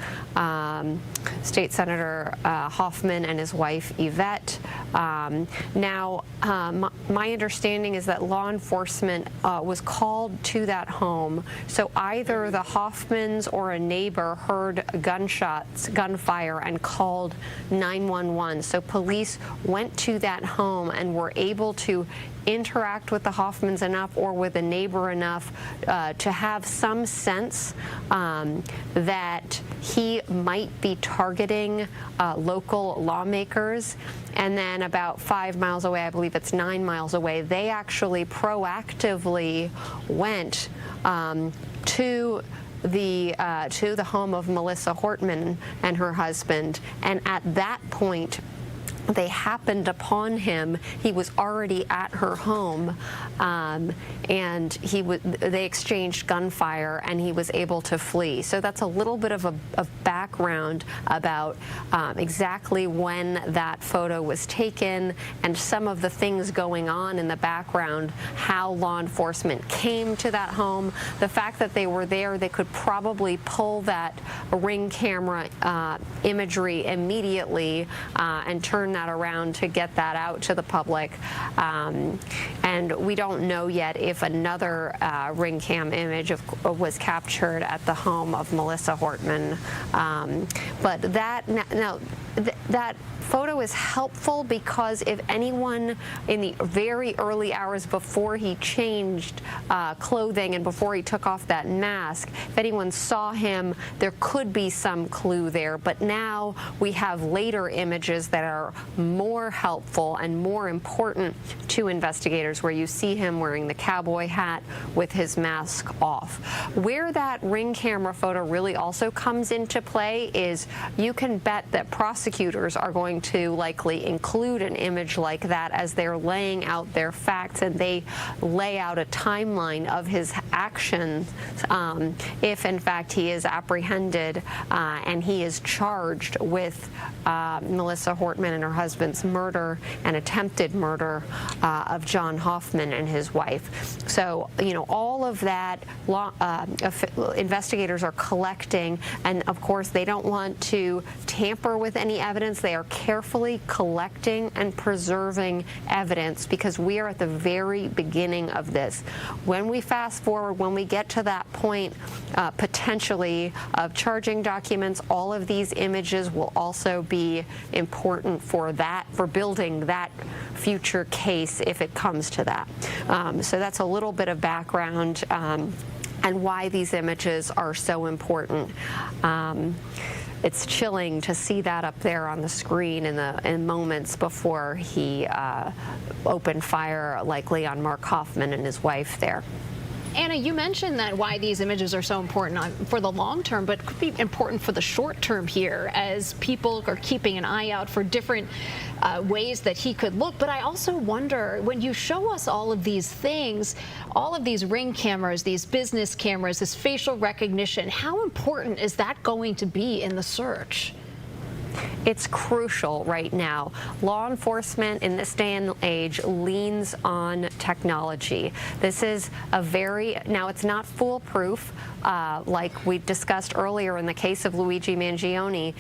State Senator Hoffman and his wife Yvette. Now, my understanding is that law enforcement was called to that home, so either the Hoffmans or a neighbor heard gunshots, gunfire, and called 911. So police went to that home and were able to interact with the Hoffmans enough or with a neighbor enough to have some sense that he might be targeting local lawmakers. And then about 5 miles away, I believe it's 9 miles away, they actually proactively went to the home of Melissa Hortman and her husband, and at that point they happened upon him. He was already at her home, and they exchanged gunfire, and he was able to flee. So that's a little bit of background about exactly when that photo was taken and some of the things going on in the background, how law enforcement came to that home. The fact that they were there, they could probably pull that Ring camera imagery immediately and turn that around to get that out to the public. And we don't know yet if another Ring cam image was captured at the home of Melissa Hortman. But that photo is helpful because if anyone in the very early hours before he changed clothing and before he took off that mask, if anyone saw him, there could be some clue there. But now we have later images that are more helpful and more important to investigators, where you see him wearing the cowboy hat with his mask off. Where that Ring camera photo really also comes into play is you can bet that prosecutors are going to likely include an image like that as they're laying out their facts, and they lay out a timeline of his actions if in fact he is apprehended and he is charged with Melissa Hortman and her husband's murder and attempted murder of John Hoffman and his wife. So, you know, all of that investigators are collecting, and of course they don't want to tamper with any evidence. They are carefully collecting and preserving evidence because we are at the very beginning of this. When we fast forward, when we get to that point potentially of charging documents, all of these images will also be important for building that future case if it comes to that. So that's a little bit of background and why these images are so important. It's chilling to see that up there on the screen in moments before he opened fire, likely on Mark Hoffman and his wife there. Anna, you mentioned that why these images are so important for the long term, but could be important for the short term here as people are keeping an eye out for different ways that he could look. But I also wonder, when you show us all of these things, all of these Ring cameras, these business cameras, this facial recognition, how important is that going to be in the search? It's crucial right now. Law enforcement in this day and age leans on technology. This is now it's not foolproof, like we discussed earlier in the case of Luigi Mangione.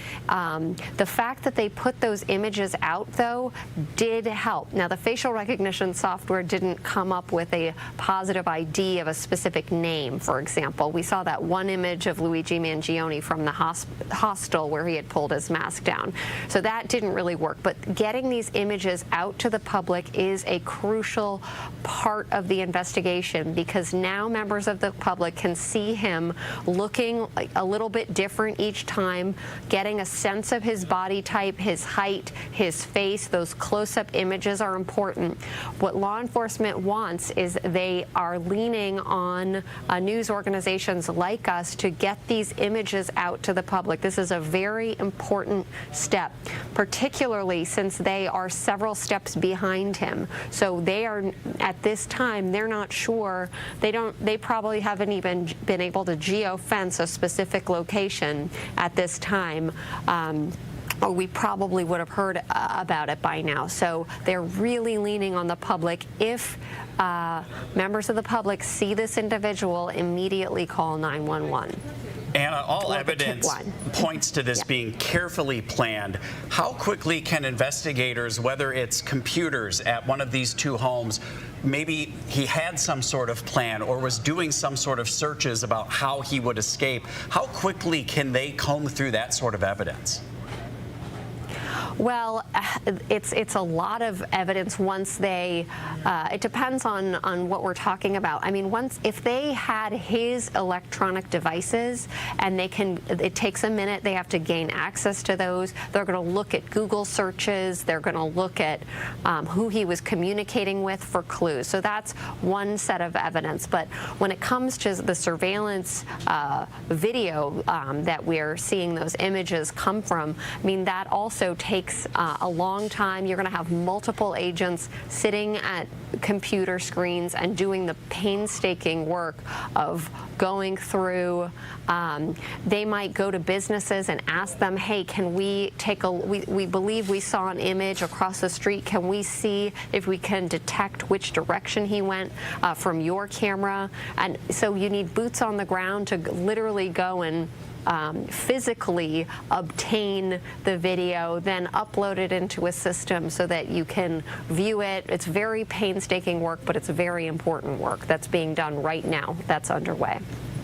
The fact that they put those images out, though, did help. Now, the facial recognition software didn't come up with a positive ID of a specific name, for example. We saw that one image of Luigi Mangione from the hostel where he had pulled his mask lockdown. So that didn't really work. But getting these images out to the public is a crucial part of the investigation, because now members of the public can see him looking a little bit different each time, getting a sense of his body type, his height, his face. Those close-up images are important. What law enforcement wants is they are leaning on news organizations like us to get these images out to the public. This is a very important step, particularly since they are several steps behind him. So they are, at this time, they're not sure. They probably haven't even been able to geofence a specific location at this time. Or we probably would have heard about it by now. So they're really leaning on the public. If members of the public see this individual, immediately call 911. Anna, all evidence points to this being carefully planned. How quickly can investigators, whether it's computers at one of these two homes, maybe he had some sort of plan or was doing some sort of searches about how he would escape, how quickly can they comb through that sort of evidence? Well, it's a lot of evidence once they, it depends on what we're talking about. I mean, if they had his electronic devices and it takes a minute, they have to gain access to those. They're going to look at Google searches. They're going to look at who he was communicating with for clues. So that's one set of evidence. But when it comes to the surveillance video that we're seeing those images come from, I mean, that also takes a long time. You're going to have multiple agents sitting at computer screens and doing the painstaking work of going through. They might go to businesses and ask them, hey, can we take we believe we saw an image across the street. Can we see if we can detect which direction he went from your camera? And so you need boots on the ground to literally go and physically obtain the video, then upload it into a system so that you can view it. It's very painstaking work, but it's very important work that's being done right now. That's underway.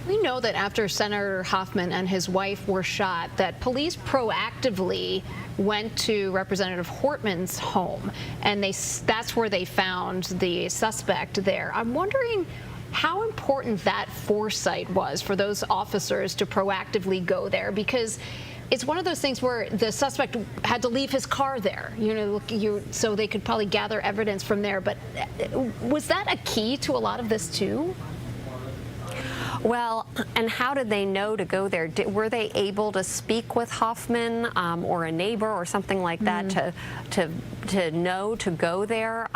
We know that after Senator Hoffman and his wife were shot, that police proactively went to Representative Hortman's home, and that's where they found the suspect there. I'm wondering how important that foresight was for those officers to proactively go there, because it's one of those things where the suspect had to leave his car there, so they could probably gather evidence from there. But was that a key to a lot of this too? Well, and how did they know to go there? Were they able to speak with Hoffman or a neighbor or something like that to know to go there?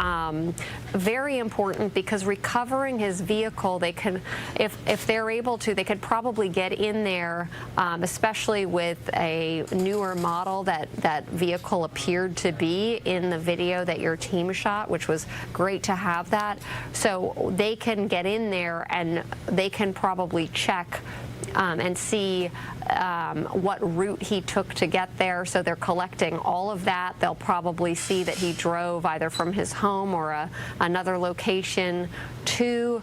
Very important, because recovering his vehicle, they can, if they're able to, they could probably get in there, especially with a newer model that vehicle appeared to be in the video that your team shot, which was great to have that. So they can get in there and they can probably check and see what route he took to get there. So they're collecting all of that. They'll probably see that he drove either from his home or another location to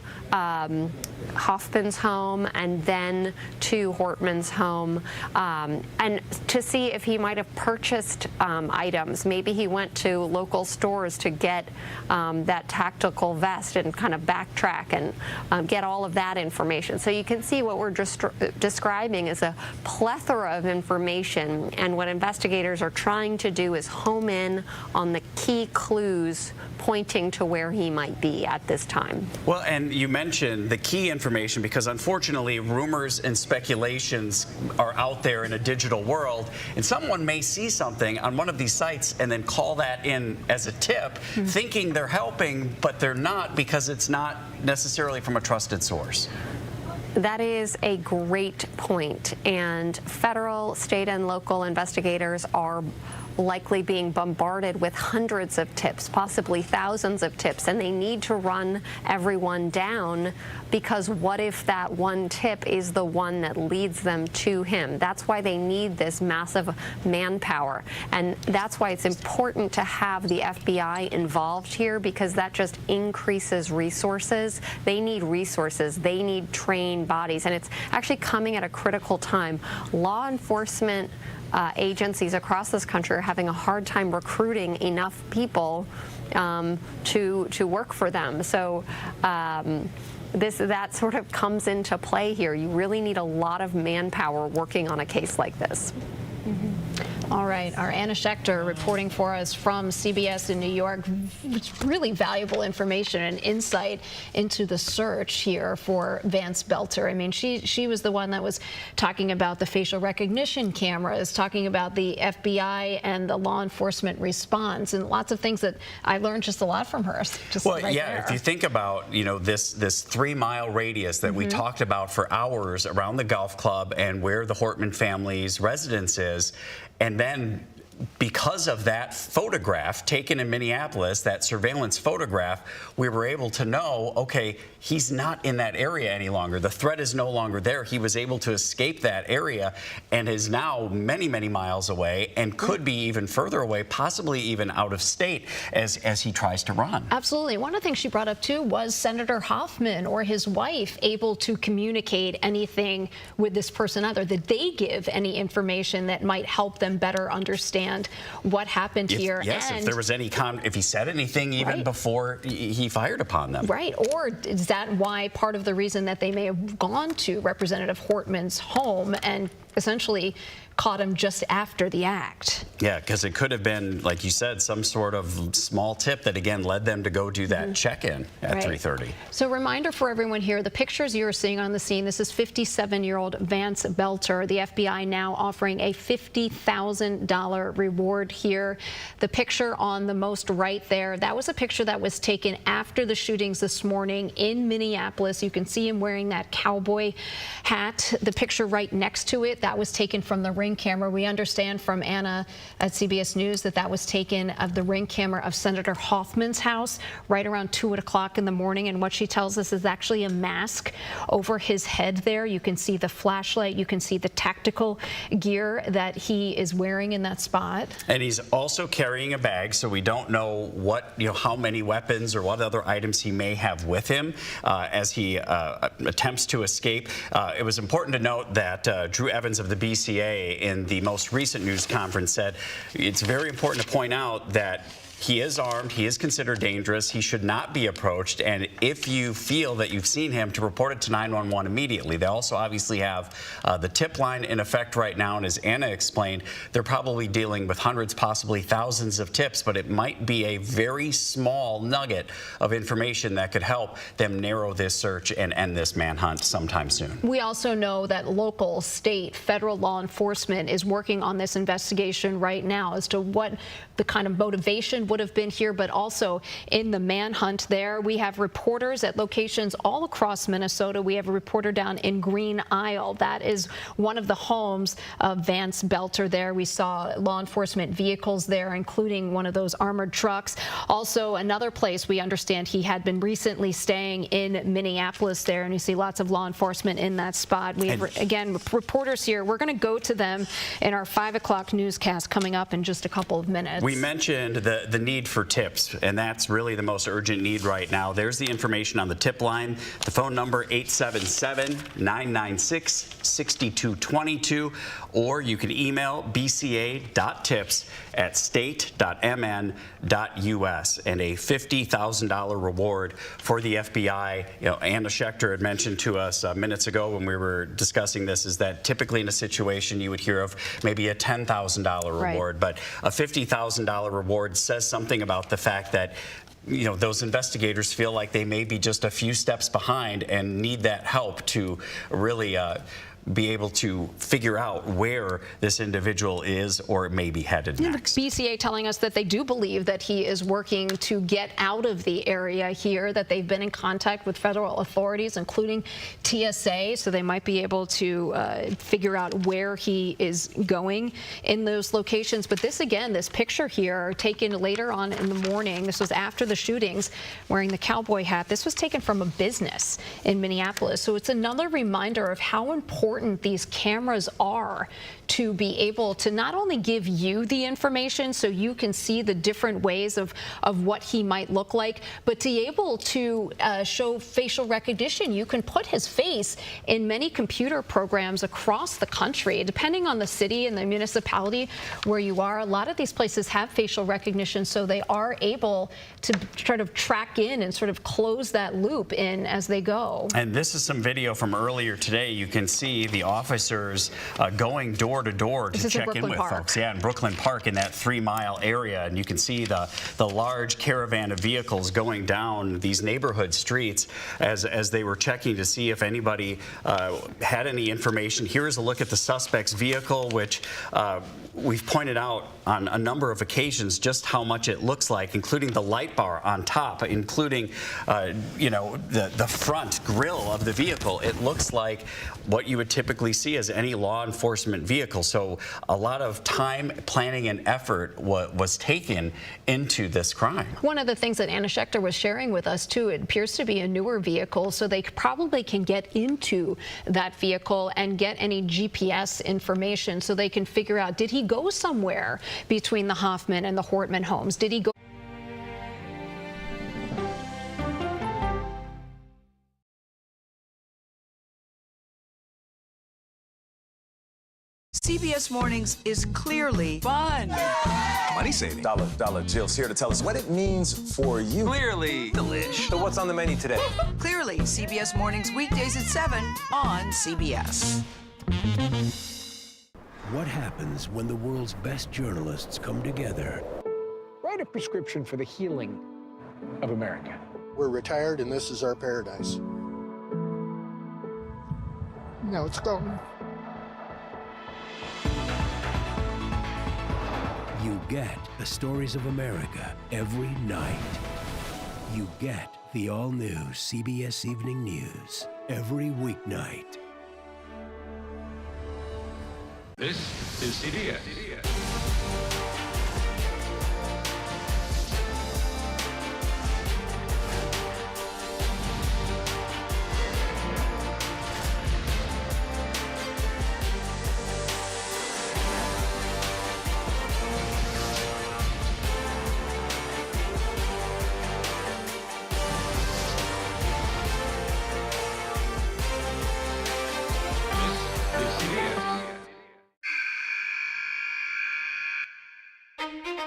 Hoffman's home and then to Hortman's home, and to see if he might have purchased items. Maybe he went to local stores to get that tactical vest and kind of backtrack and get all of that information. So you can see what we're just describing is a plethora of information, and what investigators are trying to do is home in on the key clues pointing to where he might be at this time. Well, and you mentioned the key information, because unfortunately rumors and speculations are out there in a digital world, and someone may see something on one of these sites and then call that in as a tip, thinking they're helping, but they're not, because it's not necessarily from a trusted source. That is a great point, and federal, state, and local investigators are likely being bombarded with hundreds of tips, possibly thousands of tips, and they need to run everyone down, because what if that one tip is the one that leads them to him? That's why they need this massive manpower, and that's why it's important to have the FBI involved here, because that just increases resources. They need resources. They need trained bodies, and it's actually coming at a critical time. Law enforcement agencies across this country are having a hard time recruiting enough people to work for them. So that sort of comes into play here. You really need a lot of manpower working on a case like this. All right, our Anna Schechter reporting for us from CBS in New York. It's really valuable information and insight into the search here for Vance Belter. I mean, she was the one that was talking about the facial recognition cameras, talking about the FBI and the law enforcement response, and lots of things that I learned just a lot from her. Just well, right yeah, there. if you think about, you know, this 3-mile radius that we talked about for hours around the golf club and where the Hortman family's residence is, and then because of that photograph taken in Minneapolis, that surveillance photograph, we were able to know, okay, he's not in that area any longer. The threat is no longer there. He was able to escape that area and is now many, many miles away and could be even further away, possibly even out of state as he tries to run. Absolutely. One of the things she brought up, too, was Senator Hoffman or his wife able to communicate anything with this person other? Did they give any information that might help them better understand what happened here? Yes, if there was any if he said anything even before he fired upon them. Right, or is that why part of the reason that they may have gone to Representative Hortman's home and essentially caught him just after the act? Yeah, because it could have been, like you said, some sort of small tip that, again, led them to go do that check-in at 3:30. So reminder for everyone here, the pictures you're seeing on the scene, this is 57-year-old Vance Belter. The FBI now offering a $50,000 reward here. The picture on the most right there, that was a picture that was taken after the shootings this morning in Minneapolis. You can see him wearing that cowboy hat. The picture right next to it, that was taken from the Ring camera. We understand from Anna at CBS News that that was taken of the Ring camera of Senator Hoffman's house right around 2 o'clock in the morning. And what she tells us is actually a mask over his head there. You can see the flashlight. You can see the tactical gear that he is wearing in that spot. And he's also carrying a bag, so we don't know what, how many weapons or what other items he may have with him as he attempts to escape. It was important to note that Drew Evans of the BCA in the most recent news conference said it's very important to point out that he is armed, he is considered dangerous, he should not be approached, and if you feel that you've seen him, to report it to 911 immediately. They also obviously have the tip line in effect right now, and as Anna explained, they're probably dealing with hundreds, possibly thousands of tips, but it might be a very small nugget of information that could help them narrow this search and end this manhunt sometime soon. We also know that local, state, federal law enforcement is working on this investigation right now as to what the kind of motivation would have been here, but also in the manhunt there. We have reporters at locations all across Minnesota. We have a reporter down in Green Isle. That is one of the homes of Vance Belter there. We saw law enforcement vehicles there, including one of those armored trucks. Also, another place we understand he had been recently staying in Minneapolis there, and you see lots of law enforcement in that spot. We have, again, reporters here. We're going to go to them in our 5 o'clock newscast coming up in just a couple of minutes. We mentioned the need for tips, and that's really the most urgent need right now. There's the information on the tip line. The phone number 877-996-6222, or you can email bca.tips@state.mn.us, and a $50,000 reward for the FBI. Anna Schechter had mentioned to us minutes ago when we were discussing this is that typically in a situation you would hear of maybe a $10,000 reward, but a $50,000 reward says something about the fact that those investigators feel like they may be just a few steps behind and need that help to really be able to figure out where this individual is or may be headed next. The BCA telling us that they do believe that he is working to get out of the area here, that they've been in contact with federal authorities, including TSA, so they might be able to figure out where he is going in those locations. But this, again, this picture here taken later on in the morning, this was after the shootings, wearing the cowboy hat. This was taken from a business in Minneapolis. So it's another reminder of how important important these cameras are to be able to not only give you the information so you can see the different ways of what he might look like, but to be able to show facial recognition. You can put his face in many computer programs across the country, depending on the city and the municipality where you are. A lot of these places have facial recognition, so they are able to sort of track in and sort of close that loop in as they go. And this is some video from earlier today. You can see the officers going door to door to check in with folks. Yeah, in Brooklyn Park, in that 3-mile area, and you can see the large caravan of vehicles going down these neighborhood streets as they were checking to see if anybody had any information. Here's a look at the suspect's vehicle, which we've pointed out on a number of occasions just how much it looks like, including the light bar on top, including you know, the front grille of the vehicle. It looks like what you would typically see as any law enforcement vehicle. So a lot of time, planning, and effort was taken into this crime. One of the things that Anna Schechter was sharing with us too, it appears to be a newer vehicle, so they probably can get into that vehicle and get any GPS information so they can figure out, did he go somewhere between the Hoffman and the Hortman homes? Did he go? CBS Mornings is clearly fun. Money saving. Dollar Jill's here to tell us what it means for you. Clearly delish. So what's on the menu today? Clearly, CBS Mornings weekdays at 7 on CBS. What happens when the world's best journalists come together? Write a prescription for the healing of America. We're retired and this is our paradise. Now it's gone. You get the stories of America every night. You get the all-new CBS Evening News every weeknight. This is CBS.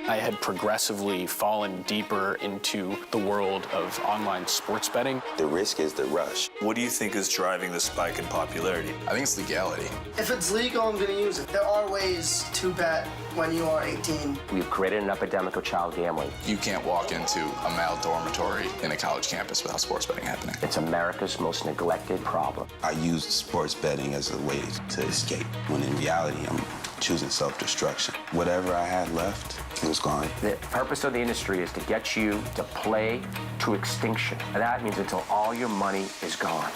I had progressively fallen deeper into the world of online sports betting. The risk is the rush. What do you think is driving the spike in popularity? I think it's legality. If it's legal, I'm going to use it. There are ways to bet when you are 18. We've created an epidemic of child gambling. You can't walk into a male dormitory in a college campus without sports betting happening. It's America's most neglected problem. I used sports betting as a way to escape, when in reality, I'm choosing self-destruction. Whatever I had left, it was gone. The purpose of the industry is to get you to play to extinction. And that means until all your money is gone.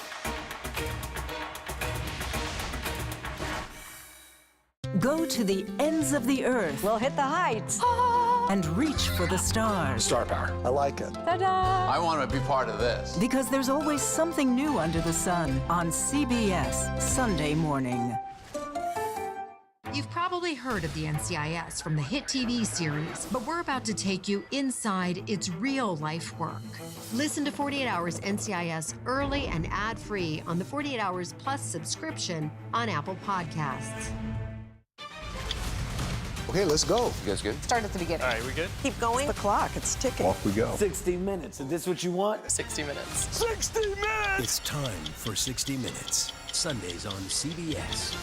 Go to the ends of the earth. We'll hit the heights. And reach for the stars. Star power. I like it. Ta-da! I want to be part of this. Because there's always something new under the sun on CBS Sunday morning. You've probably heard of the NCIS from the hit TV series, but we're about to take you inside its real-life work. Listen to 48 Hours NCIS early and ad-free on the 48 Hours Plus subscription on Apple Podcasts. Okay, let's go. You guys good? Start at the beginning. All right, we good? Keep going. The clock, it's ticking. Off we go. 60 minutes. Is this what you want? 60 minutes. 60 minutes! It's time for 60 Minutes, Sundays on CBS.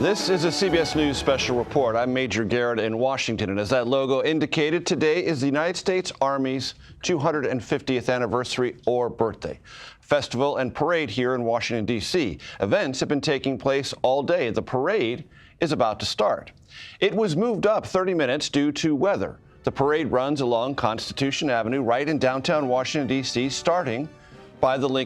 This is a CBS News special report. I'm Major Garrett in Washington, and as that logo indicated, today is the United States Army's 250th anniversary or birthday. Festival and parade here in Washington, D.C. Events have been taking place all day. The parade is about to start. It was moved up 30 minutes due to weather. The parade runs along Constitution Avenue right in downtown Washington, D.C., starting by the Lincoln